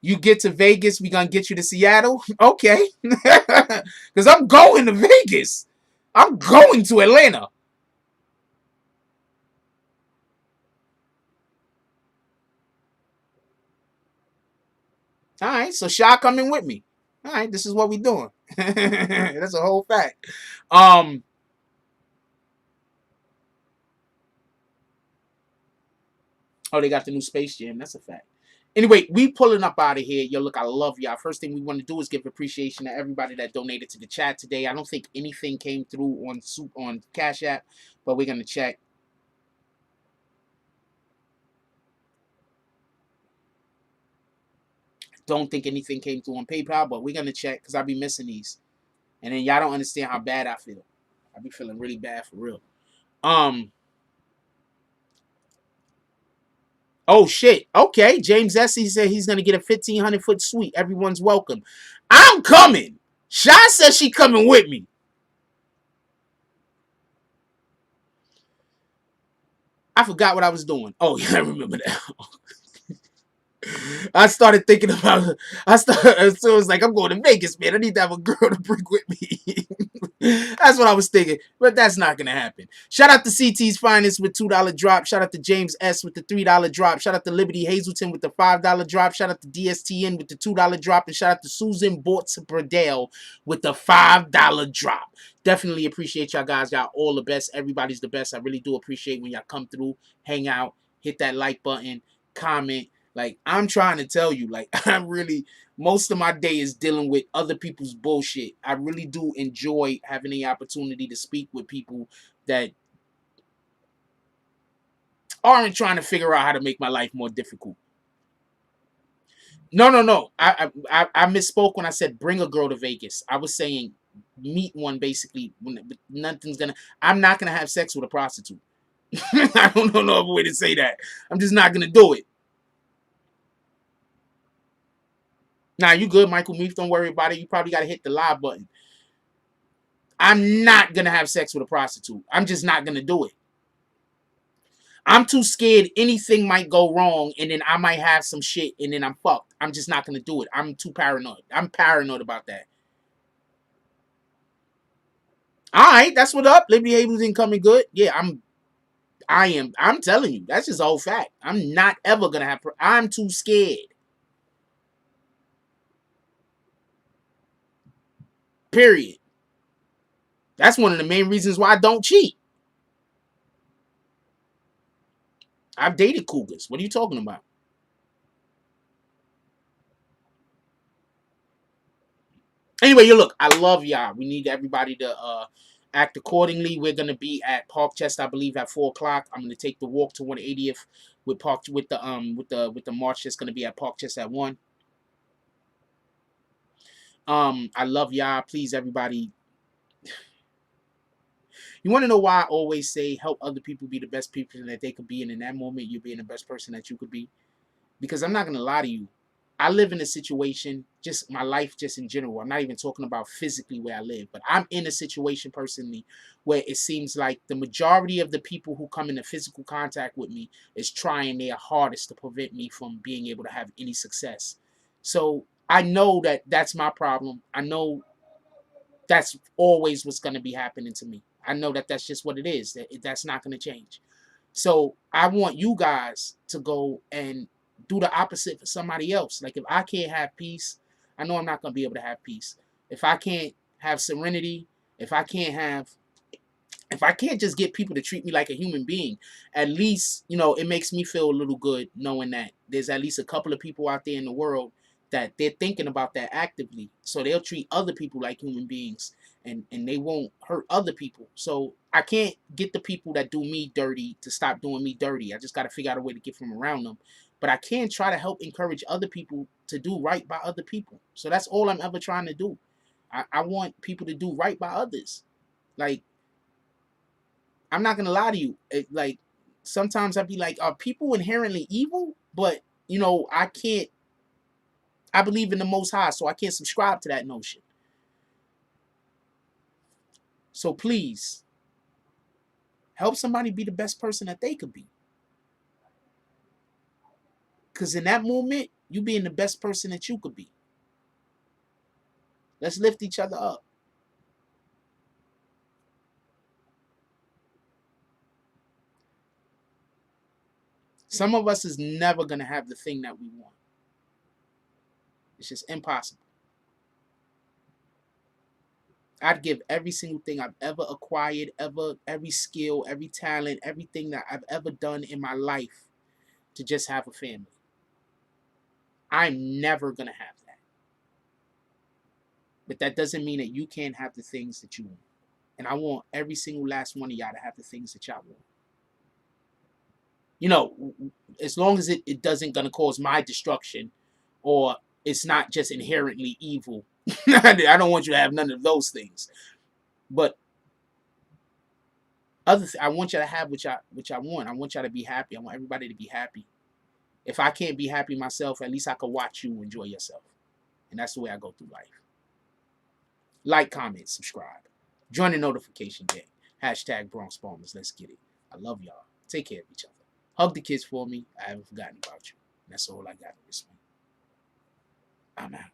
You get to Vegas, we gonna get you to Seattle? Okay. Because I'm going to Vegas. I'm going to Atlanta. All right, so Sha coming with me. All right, this is what we doing. That's a whole fact. Oh, they got the new Space Jam. That's a fact. Anyway, we pulling up out of here. Yo, look, I love y'all. First thing we want to do is give appreciation to everybody that donated to the chat today. I don't think anything came through on Cash App, but we're gonna check. Don't think anything came through on PayPal, but we're gonna check because I'll be missing these. And then y'all don't understand how bad I feel. I be feeling really bad for real. Oh shit. Okay. James Essie said he's gonna get a 1,500-foot suite. Everyone's welcome. I'm coming. Sha says she coming with me. I forgot what I was doing. Oh yeah, I remember that. I started thinking about it. So it was like, I'm going to Vegas, man. I need to have a girl to bring with me. That's what I was thinking. But that's not going to happen. Shout out to CT's Finest with $2 drop. Shout out to James S with the $3 drop. Shout out to Liberty Hazelton with the $5 drop. Shout out to DSTN with the $2 drop. And shout out to Susan Bortz-Bradell with the $5 drop. Definitely appreciate y'all guys. Y'all all the best. Everybody's the best. I really do appreciate when y'all come through, hang out, hit that like button, comment. Like, I'm trying to tell you, like, most of my day is dealing with other people's bullshit. I really do enjoy having the opportunity to speak with people that aren't trying to figure out how to make my life more difficult. No. I misspoke when I said bring a girl to Vegas. I was saying meet one, basically. I'm not going to have sex with a prostitute. I don't know no other way to say that. I'm just not going to do it. Nah, you good, Michael Meath. Don't worry about it. You probably got to hit the live button. I'm not going to have sex with a prostitute. I'm just not going to do it. I'm too scared anything might go wrong and then I might have some shit and then I'm fucked. I'm just not going to do it. I'm too paranoid. I'm paranoid about that. All right, that's what up. Liberty Havens incoming good. Yeah, I'm telling you, that's just a whole fact. I'm not ever going to have, I'm too scared. Period. That's one of the main reasons why I don't cheat. I've dated cougars. What are you talking about? Anyway, you look, I love y'all. We need everybody to act accordingly. We're gonna be at Park Chest, I believe, at 4 o'clock. I'm gonna take the walk to 180th with the march that's gonna be at Park Chest at 1. I love y'all. Please, everybody. You want to know why I always say help other people be the best people that they could be, and in that moment you're being the best person that you could be? Because I'm not gonna lie to you. I live in a situation, just my life, just in general. I'm not even talking about physically where I live, but I'm in a situation personally where it seems like the majority of the people who come into physical contact with me is trying their hardest to prevent me from being able to have any success. So I know that that's my problem. I know that's always what's going to be happening to me. I know that that's just what it is. That's not going to change. So I want you guys to go and do the opposite for somebody else. Like if I can't have peace, I know I'm not going to be able to have peace. If I can't have serenity, if I can't just get people to treat me like a human being, at least, you know, it makes me feel a little good knowing that there's at least a couple of people out there in the world that they're thinking about that actively. So they'll treat other people like human beings and they won't hurt other people. So I can't get the people that do me dirty to stop doing me dirty. I just got to figure out a way to get from around them. But I can try to help encourage other people to do right by other people. So that's all I'm ever trying to do. I want people to do right by others. Like, I'm not going to lie to you. Like, sometimes I'd be like, are people inherently evil? But, you know, I believe in the Most High, so I can't subscribe to that notion. So please, help somebody be the best person that they could be. Because in that moment, you being the best person that you could be. Let's lift each other up. Some of us is never going to have the thing that we want. It's just impossible. I'd give every single thing I've ever acquired, every skill, every talent, everything that I've ever done in my life to just have a family. I'm never going to have that. But that doesn't mean that you can't have the things that you want. And I want every single last one of y'all to have the things that y'all want. You know, as long as it doesn't going to cause my destruction or it's not just inherently evil. I don't want you to have none of those things. But I want you to have what y'all want. I want y'all to be happy. I want everybody to be happy. If I can't be happy myself, at least I can watch you enjoy yourself. And that's the way I go through life. Like, comment, subscribe. Join the notification gang. # Bronx Bombers. Let's get it. I love y'all. Take care of each other. Hug the kids for me. I haven't forgotten about you. And that's all I got at this point. I'm out.